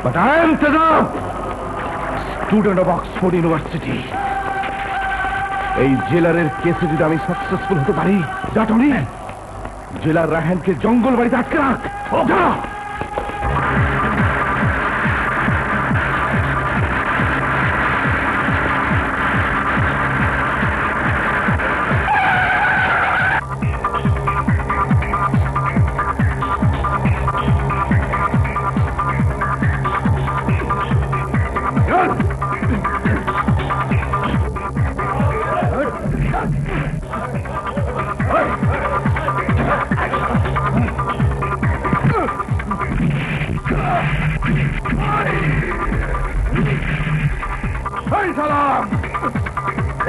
But I am Tezaab, student of Oxford university. এই জেলারের কেসে যদি আমি সাকসেসফুল হতে পারি, জাটনি জেলার রায়হানকে জঙ্গল বাড়িতে আটকে রাখ। যা।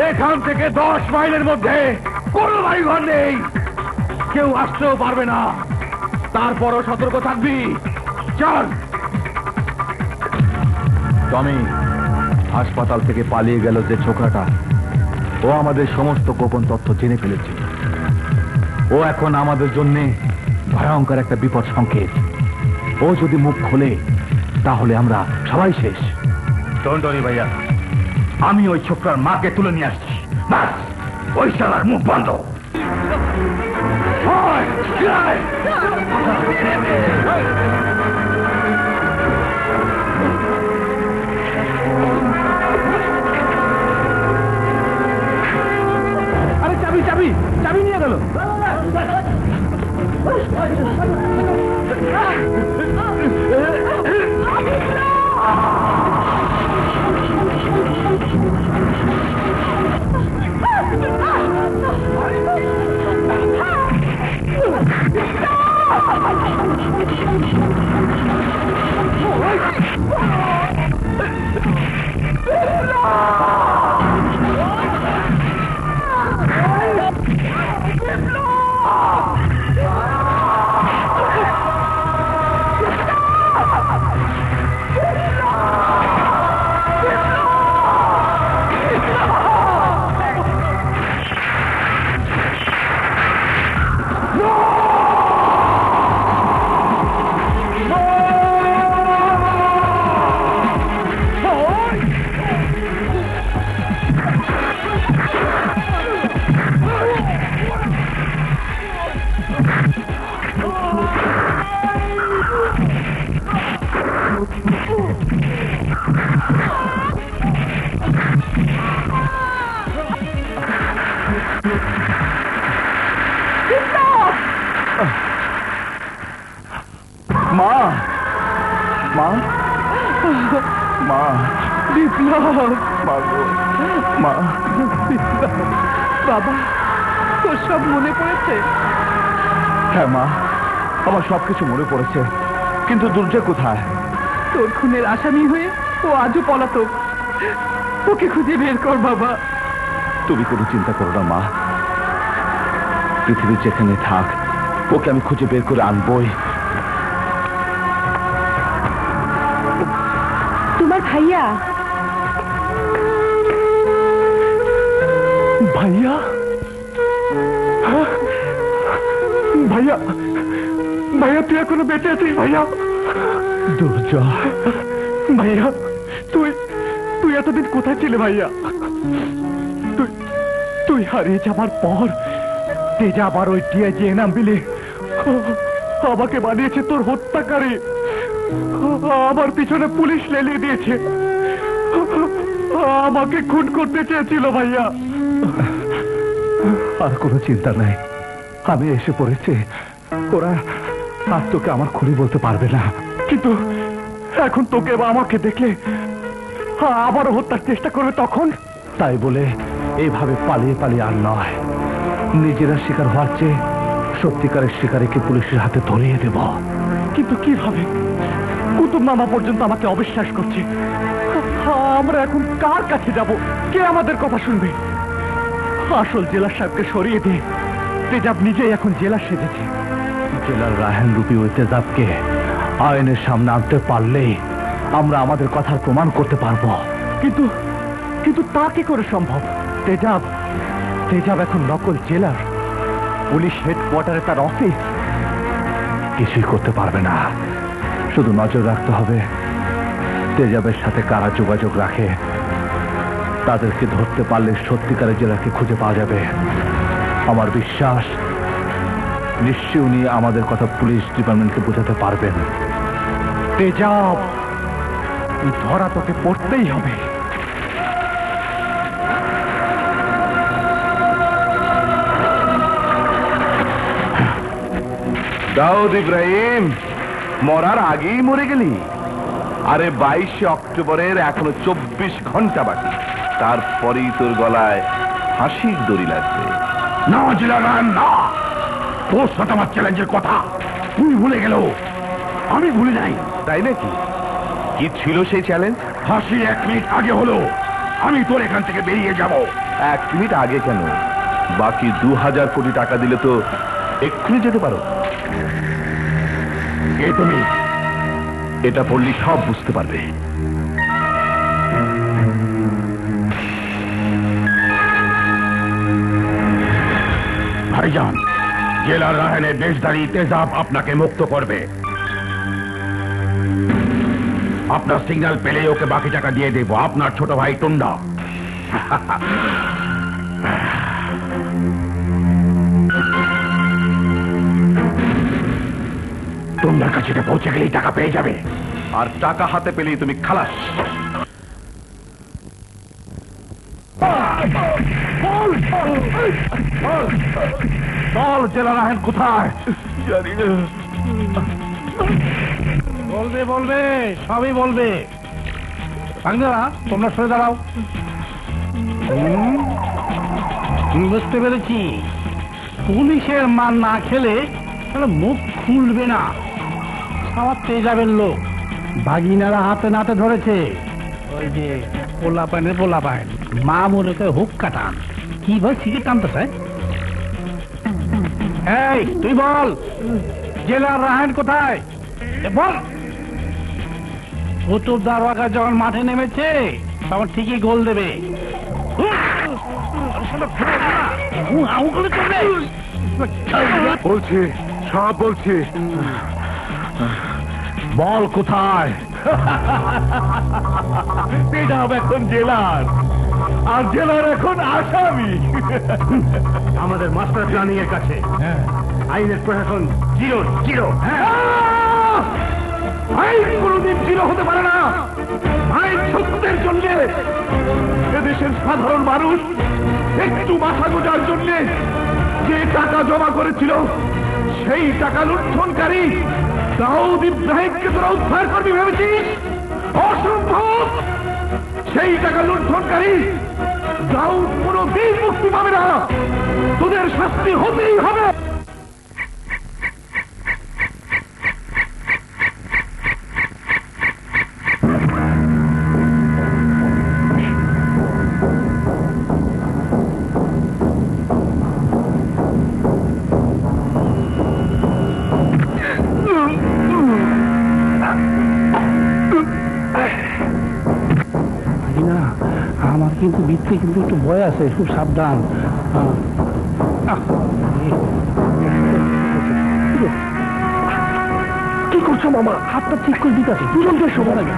এখান থেকে 10 মাইলের মধ্যে কোনো বাড়িঘর নেই, কেউ আসতেও পারবে না। তারপরও সতর্ক থাকবি। চল। টমি, হাসপাতাল থেকে পালিয়ে গেল যে ছোকরাটা, ও আমাদের সমস্ত গোপন তথ্য জেনে ফেলেছে। ও এখন আমাদের জন্য ভয়ঙ্কর একটা বিপদ সংকেত। ও যদি মুখ খোলে তাহলে আমরা সবাই শেষ। টন্টনি ভাইয়া, আমি ওই ছোকরার মাকে তুলে নিয়ে আসছি। বাস, ওই শালার মুখ বন্ধ। আরে চাবি চাবি চাবি নিয়ে গেল। মা, মা, মা, বিপ্লব, মা গো, মা। বাবা, তোর সব মনে পড়েছে? হ্যাঁ মা, আমার সবকিছু মনে পড়েছে, কিন্তু দুর্জয় কোথায়? তোর খুনের আসামি হয়ে ও আজও পলাতক। ওকে খুঁজে বের কর বাবা। তুমি কোনো চিন্তা করো না মা, পৃথিবী যেখানে থাক ওকে আমি খুঁজে বের করে আনবই। তোমার ভাইয়া? ভাইয়া? ভাইয়া, ভাইয়া তুই এখনো বেঁচে আছিস? ভাইয়া দুর্জয়, ভাইয়া তুই তুই এতদিন কোথায় ছিলে ভাইয়া? তুই তুই হারিয়ে যাবার পর তেজা আবার ওই ডিআইজি এনাম বিলে আমাকে বানিয়েছে তোর হত্যাকারী। আমার পিছনে পুলিশ লেলিয়ে দিয়েছে, আমাকে খুন করতে চেয়েছিল ভাইয়া। আর কোনো চিন্তা নাই, আমি এসে পড়েছি, ওরা আর তোকে আমার খুলি বলতে পারবে না। কিন্তু এখন তোকে বা আমাকে দেখলে আবারও হত্যার চেষ্টা করবে তখন। তাই বলে এইভাবে পালিয়ে পালিয়ে আর নয়, নিজেরা শিকার হওয়ার চেয়ে সত্যিকারের শিকারীকে পুলিশের হাতে ধরিয়ে দেব। কিন্তু কিভাবে? কুতুব মামা পর্যন্ত আমাকে অবিশ্বাস করছে। আমরা এখন কার কাছে যাব? কে আমাদের কথা শুনবে? আসল জেলার সাহেবকে সরিয়ে দিয়ে তেজাব নিজেই এখন জেলা সেজেছে। জেলার রায়হান রূপী ওই তেজাবকে আইনের সামনে আনতে পারলেই আমরা আমাদের কথার প্রমাণ করতে পারবো। কিন্তু কিন্তু তা কি করে সম্ভব? তেজাব এখন নকল জেলার, পুলিশ হেডকোয়ার্টারে তার অফিস। কিছুই করতে পারবে না, শুধু নজর রাখতে হবে তেজাবের সাথে কারা যোগাযোগ রাখে। তাদেরকে ধরতে পারলে সত্যিকারের জেলাকে খুঁজে পাওয়া যাবে। আমার বিশ্বাস নিশ্চয়ই উনি আমাদের কথা পুলিশ ডিপার্টমেন্টকে বোঝাতে পারবেন। তেজাব ধরা তোকে পড়তেই হবে। দাউদ ইব্রাহিম, মরার আগেই মরে গেলি? আরে 22শে অক্টোবরের এখনো 24 ঘন্টা বাকি, তারপরেই তোর গলায় ফাঁসির দড়ি লাগবে। না জেলা রায়হান, না। তোর সাথে আমার চ্যালেঞ্জের কথা তুই ভুলে গেল, আমি ভুলে যাই। তাই নাকি? কি ছিল সেই চ্যালেঞ্জ? ফাঁসি 1 মিনিট আগে হলো আমি তোর এখান থেকে বেরিয়ে যাব। 1 মিনিট আগে কেন? বাকি 2000 কোটি টাকা দিলে তো এক্ষুনি যেতে পারো। কে তুমি? এটা পড়লি সব বুঝতে পারবে। ভাইজান, জেলার রায়হানের দেশধারী তেজাব আপনাকে মুক্ত করবে। আপনার সিগন্যাল পেলে ওকে বাকি টাকা দিয়ে দেব। আপনার ছোট ভাই টুন্ডা। টুন্ডার কাছে পৌঁছে গেলেই টাকা পেয়ে যাবে। আর টাকা হাতে পেলেই তুমি খালাস। বল জেলা রায়হান কোথায়? জানি না। বলবে বলবে, সবই বলবে। বাংলারা তোমরা সরে দাঁড়াও। বুঝতে পেরেছি, পুলিশের মান না খেলে মুখ খুলবে না। আমার তেজাবের লোক বাগিনারা হাতে নাতে ধরেছে। ওই যে পোলা পায় মা মনে করে হুক কাটান, কি ভাই সিগারেট টানতে চায়। এই তুই বল, জেলার রায়হান কোথায়? বল। কুতুব দারোয়াগা যখন মাঠে নেমেছে তখন ঠিকই গোল দেবে। বলছি, সব বলছি। বল কোথায়? তেজাব এখন জেলার, আর জেলার এখন আসামি। আমাদের মাস্টার প্ল্যানিং এর কাছে আইনের প্রশাসন জিরো জিরো। আইন কোনদিন জিরো হতে পারে না। আইন সত্যের জন্য এদেশের সাধারণ মানুষ একটু মাথা গোজার জন্য যে টাকা জমা করেছিল, সেই টাকা লুণ্ঠনকারী দাউদ ইব্রাহিমকে তোরা উদ্ধার করবি ভেবেছিস? অসম্ভব। সেই টাকা লুণ্ঠনকারী দাউদ কোনদিন মুক্তি পাবে না। তোদের শাস্তি হতেই হবে। আমার কিন্তু ভিতরে কিন্তু একটু ভয় আছে, খুব সাবধান। কি করছো মামা? হাতটা ঠিক করে দিতে আছে, দুজনকে সময় লাগে।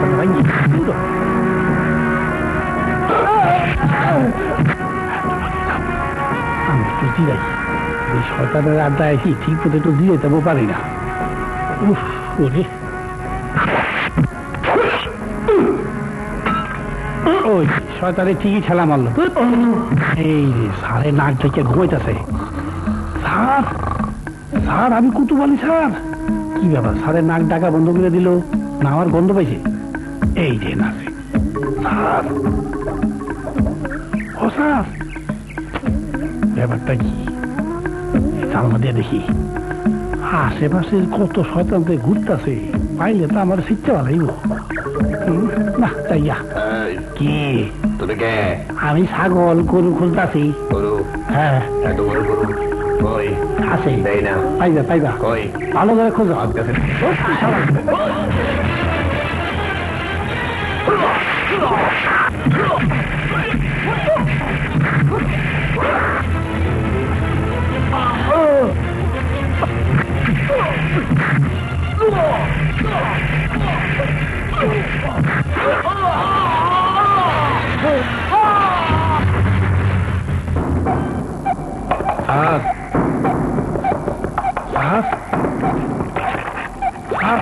হাতটা ভাঙি আমি একটু জিরাই এই শয়তানের আড্ডায় কি ঠিক মতো একটু জিরাইতে পারি না উফ ওরে ওই শয়তানে ঠিকই ঠেলা মারলো এই রে সারে নাক থেকে ঘুমাইতেছে স্যার স্যার আমি কুতুবালি স্যার কি ব্যাপার সারে নাক ডাকা বন্ধ করে দিল না আমার গন্ধ পাইছে এই যে নাচে স্যার ও স্যার ব্যাপারটা কি তার মধ্যে দেখি আশেপাশে কত শয়তানতে ঘুরতেছে পাইলে তো আমার শিখতে ভালোইব না তাইয়া কি তুমি কে আমি ছাগল গরু খুলতাছি গরু হ্যাঁ এত বড় গরু কই আছে দেই না পাইবা পাইবা কই ভালো করে খোঁজো স্যার স্যার স্যার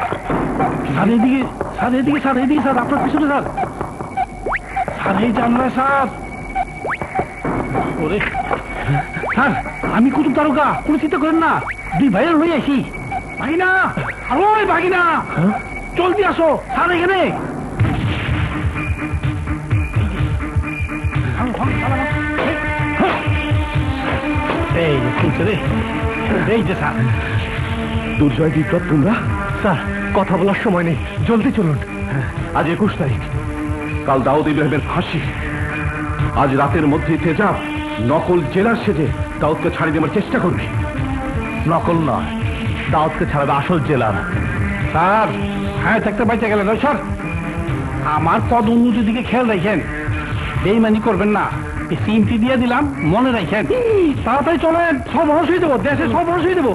স্যার এদিকে স্যার এদিকে স্যার এদিকে স্যার আপনার পিছনে স্যার স্যার এই জানলা স্যার ওরে স্যার আমি কুতুব তারকা কোনো চিন্তা করেন না দুই ভাইয়ের হয়ে আসি ভাগিনা ওই ভাগিনা জলদি আসো স্যার এখানে এই যে শুনছে রে এই যে স্যার দুর্জয় বিপ্লব তোমরা স্যার কথা বলার সময় নেই জলদি চলুন আজ 21 তারিখ কাল দাউদ ইব্রাহিমের ফাঁসি আজ রাতের মধ্যে তেজাব নকল জেলার সেজে দাউদকে ছাড়িয়ে দেওয়ার চেষ্টা করবে নকল নয় দাউদকে ছাড়াবে আসল জেলার স্যার হ্যাঁ থাকতে বাইচে গেলেন ওই স্যার আমার পদ উন্নতির দিকে খেয়াল রাখেন বেইমানি করবেন না সিমটি দিয়ে দিলাম মনে রাখেন তাড়াতাড়ি চলেন সব হস হয়ে দেবো দেশে সব হস হয়ে দেবো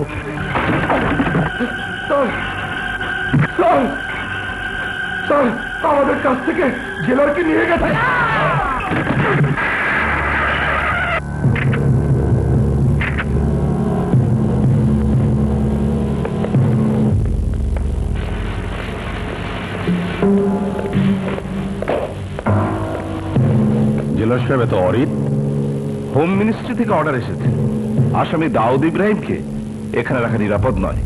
স্যার আমাদের কাছ থেকে জেলারকে নিয়ে গেছে জেলার সাহেব এত অরিত হোম মিনিস্ট্রি থেকে অর্ডার এসেছে আসামি দাউদ ইব্রাহিমকে এখানে রাখা নিরাপদ নয়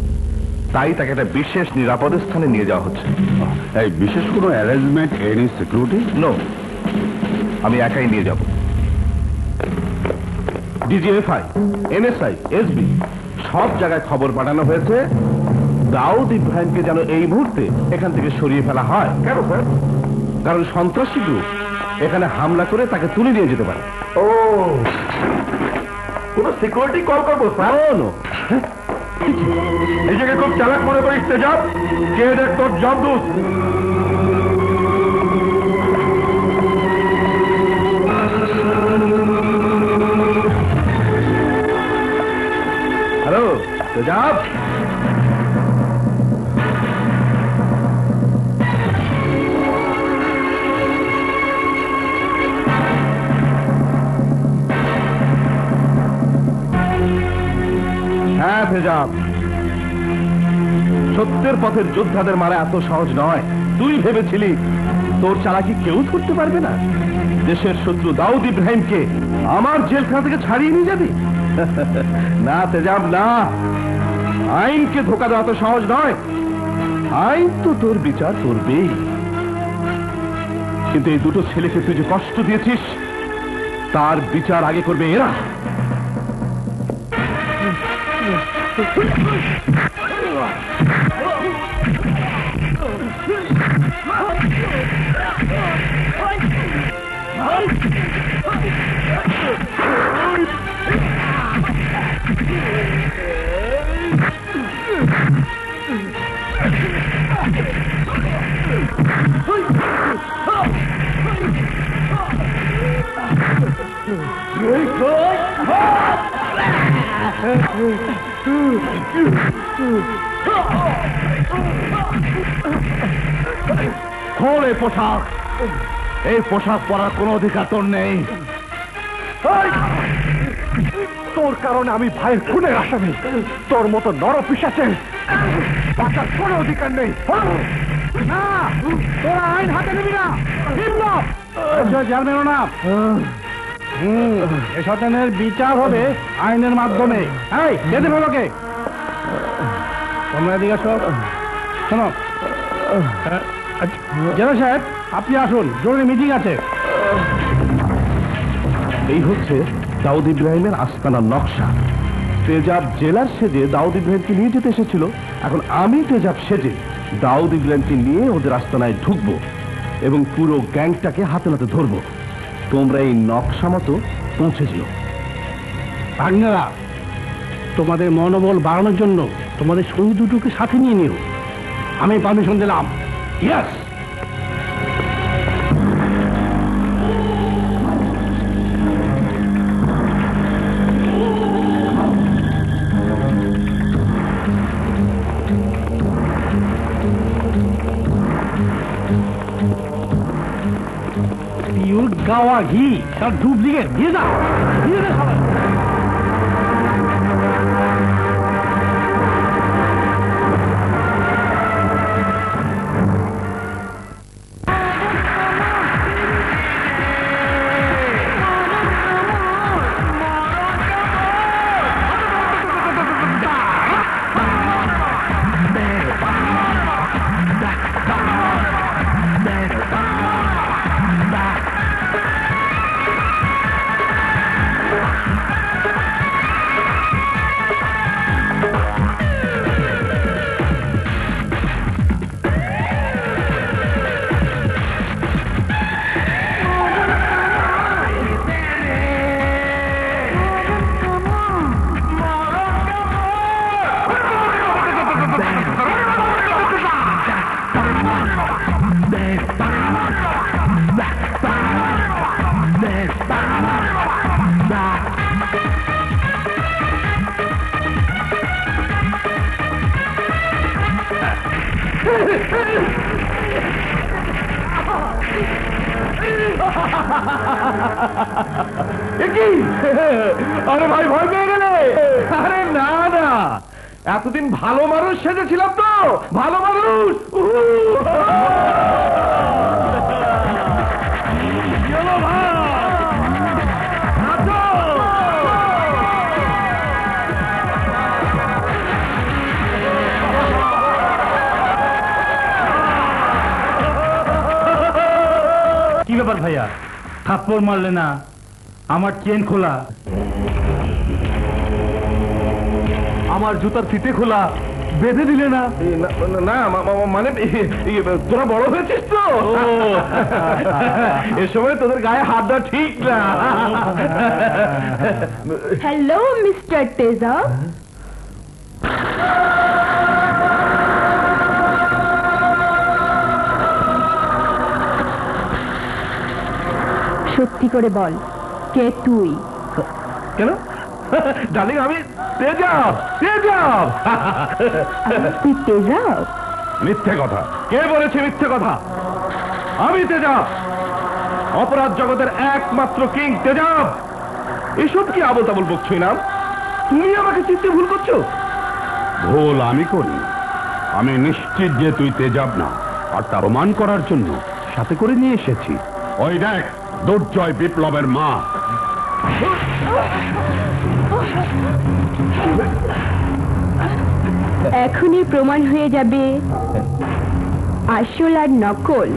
তাই তাকে একটা বিশেষ নিরাপদ স্থানে নিয়ে যাওয়া হচ্ছে এই বিশেষ কোনো অ্যারেঞ্জমেন্ট এনি সিকিউরিটি নো আমি একাই নিয়ে যাব ডিজিএফআই এনএসআই এসবি সব জায়গায় খবর পাঠানো হয়েছে দাউদ ইব্রাহিমকে যেন এই মুহূর্তে এখান থেকে সরিয়ে ফেলা হয় কেন স্যার কারণ সন্ত্রাসী গ্রুপ এখানে হামলা করে তাকে তুলে নিয়ে যেতে পারে ও কোনো সিকিউরিটি কল করবো স্যার নিজেকে খুব চালাক মনে করিস তেজাব কে দেখ তোর জামদূত হ্যালো তেজাব হ্যাঁ তেজাব সত্যের পথের যোদ্ধাদের মারা এত সহজ নয় তুই ভেবেছিলি তোর চালাকি কেউ ধরতে পারবে না দেশের শত্রু দাউদ ইব্রাহিমকে আমার জেলখানা থেকে ছাড়িয়ে নিয়ে যাবি না তেজাব না আইনকে ধোকা দেওয়া তো সহজ নয় আইন তো তোর বিচার করবেই কিন্তু এই দুটো ছেলেকে তুই যে কষ্ট দিয়েছিস তার বিচার আগে করবে এরা খোল এই পোশাক। এই পোশাক পরার কোনো অধিকার তোর নেই। তোর কারণে আমি ভাইয়ের খুনের আসামি। তোর মতো নরপিশাচের বাঁচার কোনো অধিকার নেই। না, তোরা আইন হাতে নিবি না। জানবেন না, এ শয়তানের বিচার হবে আইনের মাধ্যমে। এই যেতে ভালোকে তোমরা এদিকে আসো। শোনো জেলা সাহেব, আপনি আসুন, জরুরি মিটিং আছে। এই হচ্ছে দাউদ ইব্রাহিমের আস্তানার নকশা। তেজাব জেলার সেজে দাউদ ইব্রাহিমকে নিয়ে যেতে এসেছিল। এখন আমি তেজাব সেজে দাউদ ইব্রাহিমকে নিয়ে ওদের আস্তানায় ঢুকবো এবং পুরো গ্যাংটাকে হাতে নাতে ধরবো। তোমরা এই নকশা মতো পৌঁছে যেও। ভাগ্নেরা, তোমাদের মনোবল বাড়ানোর জন্য তোমাদের সঙ্গী দুটোকে সাথে নিয়ে নিও। আমি পারমিশন দিলাম। ইয়েস। পিওর গাওয়া ঘি, তার ডুপ্লিকেট দিয়ে দাও, দিয়ে দে সবাই। আরে ভাই, ভয় পেয়ে গেলে? আরে না না, এতদিন ভালো মানুষ সেজেছিলাম তো, ভালো মানুষ। কি ব্যাপার ভাইয়া, থাপ্পড় মারলে না? আমার চেন খোলা, আমার জুতার ফিতে খোলা, বেঁধে দিলে না? না মানে তোরা বড় হয়েছিস তো, এ সময় তোদের গায়ে হাত দেওয়া ঠিক না। হ্যালো মিস্টার তেজাব, সত্যি করে বল, কে তুই? কেন ডার্লিং, আমি তেজাব। তেজাব? তুই তেজাব? মিথ্যে কথা। কে বলেছে মিথ্যে কথা? আমি তেজাব, অপরাধ জগতের একমাত্র কিং তেজাব। এসব কি আবল তাবল বকছই না? তুমি আমাকে চিনতে ভুল করছো। ভুল আমি করি। আমি নিশ্চিত যে তুই তেজাব না, আর তা প্রমাণ করার জন্য সাথে করে নিয়ে এসেছি। ওই দেখ, দুর্জয় বিপ্লবের মা। এখনই প্রমাণ হয়ে যাবে আসল আর নকল।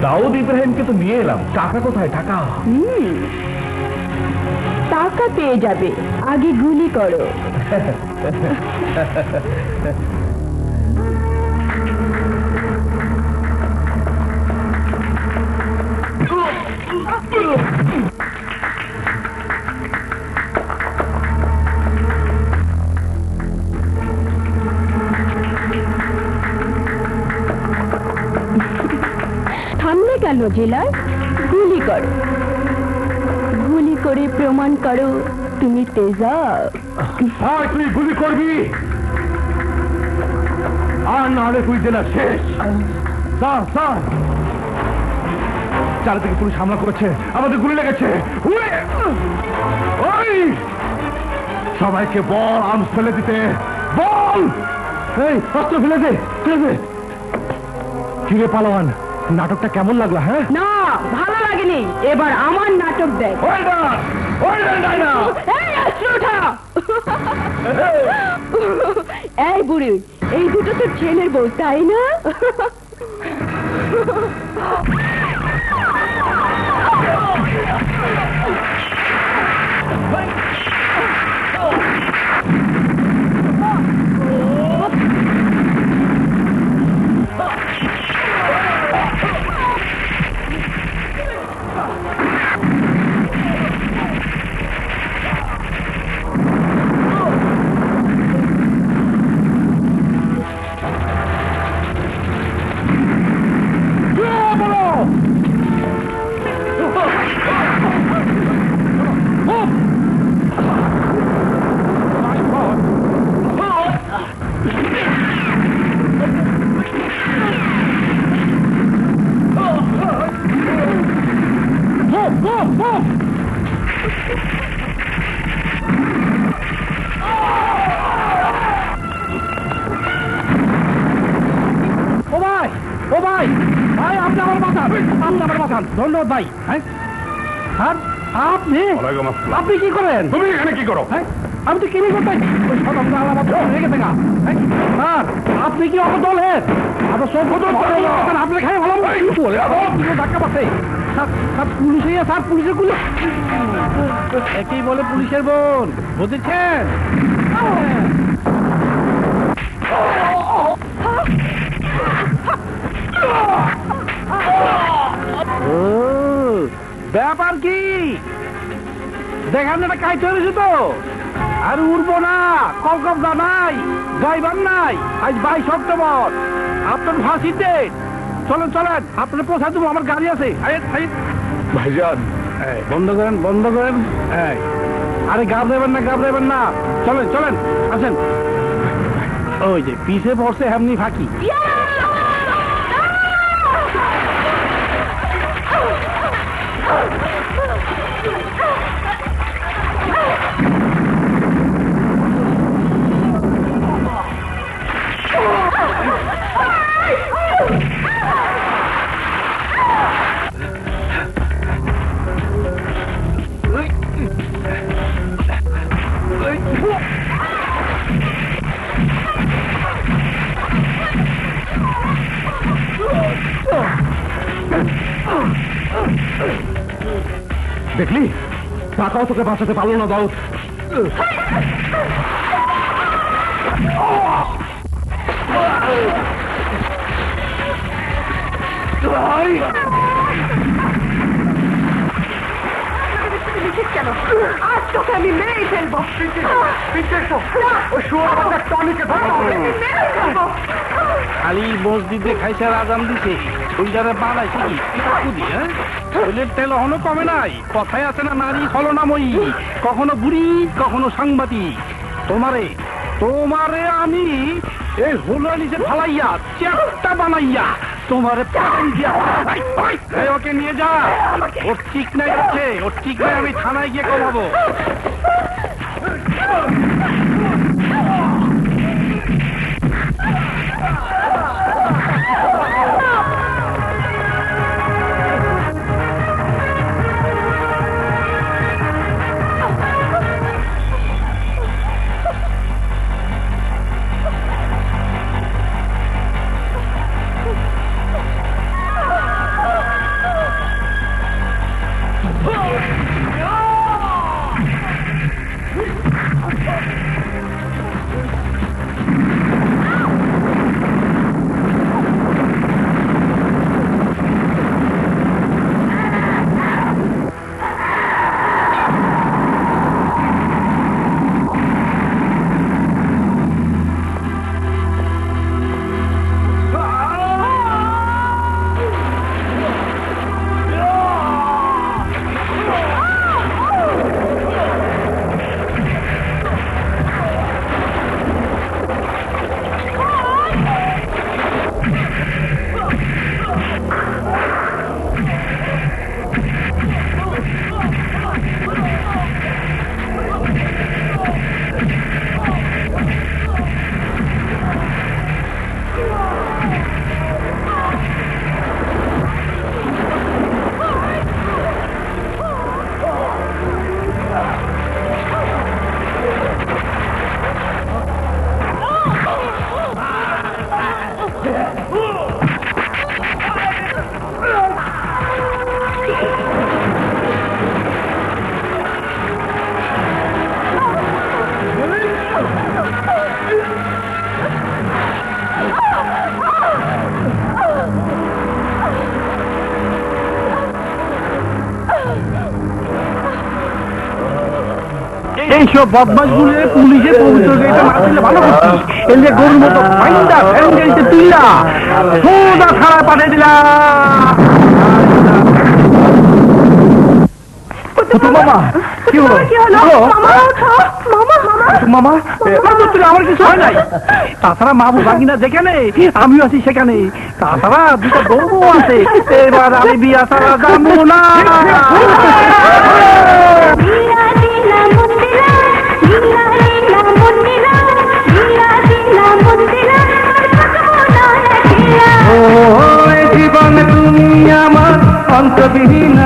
দাউদ ইব্রাহিমকে তো নিয়ে এলাম, টাকা কোথায়? টাকা টাকা পেয়ে যাবে, আগে গুলি করো। থামলে কেন? শোনো জেলার, গুলি করো, গুলি করে প্রমাণ করো তুমি তেজাব। তুই গুলি করবি, আর না হলে তুই জেলা শেষ। স্যার স্যার, চারিদিকে পুলিশ হামলা করেছে, আমাদের গুলি লেগেছে। ওই সবাইকে বল আর্মস ফেলে দিতে, বল। এই অস্ত্র ফেলে দে, ফেলে দে। কিরে পালোয়ান, নাটকটা কেমন লাগলো? হ্যাঁ না, ভালো লাগেনি। এবার আমার নাটক দেখ। এই বুড়ি, এই দুটো তো ছেলের বউ, তাই না? ধন্যবাদ ভাই। আপনি আপনি কি করেন? তুমি এখানে কি করো? আমি তো কিনে করতে স্যার, আপনি কি আমার দলের? আপনি খাই ভালো ধাক্কা পাচ্ছে। পুলিশে স্যার, পুলিশের গুলি একই বলে পুলিশের বোন, বুঝেছেন? ব্যাপার কি দেখান, এটা কাজ চলেছে তো, আর উড়বো না। কলকাতা নাই, ড্রাইভার নাই। আজ 22 অক্টোবর, আপনার ফাঁসিতে। চলেন চলেন, আপনার পোষা দেবো, আমার গাড়ি আছে। ভাইজান বন্ধ করেন, বন্ধ করেন। আরে ঘাবড়াবেন না, ঘাবড়াবেন না। চলেন চলেন, আসেন। ওই যে পিছে পড়ছে এমনি ফাঁকি। দেখলি, টাকাও তোকে বাঁচাতে পারলো না দাউদ। আজ তোকে আমি মেরেই ফেলবো। খালি মসজিদে খাইসার আজান দিছে, ওই যারা বানাইছে কি হ্যাঁ, শরীরের তেল এখনো কমে নাই। কথায় আছে না, নারী ছলনাময়ী, কখনো বুড়ি কখনো সাংবাদিক। তোমারে তোমারে আমি এই হলো নিচে ফালাইয়া চ্যাপটা বানাইয়া তোমারে ওকে নিয়ে যা। ওর ঠিক নাই আছে, ওর ঠিক নাই, আমি থানায় গিয়ে কমাবো। এইসব বদমাস গুলো পুলিশের পবিত্র গাড়িতে না তুললে ভালো করছি। এলে গরুর মতো ফাইন্ডা ফ্যান গাড়িতে তুললা সোজা ছাড়া পাঠিয়ে দিলাম। মামা কি হলো? মামা আমার কিছু হয় নাই। তাছাড়া মামু ভাগিনা যেখানে আমিও আছি সেখানে। তাছাড়া দুটো বউ আছে। এবার আমি বিয়া ছাড়া যাবো না। জীবন তুমি আমার অন্তবিহীন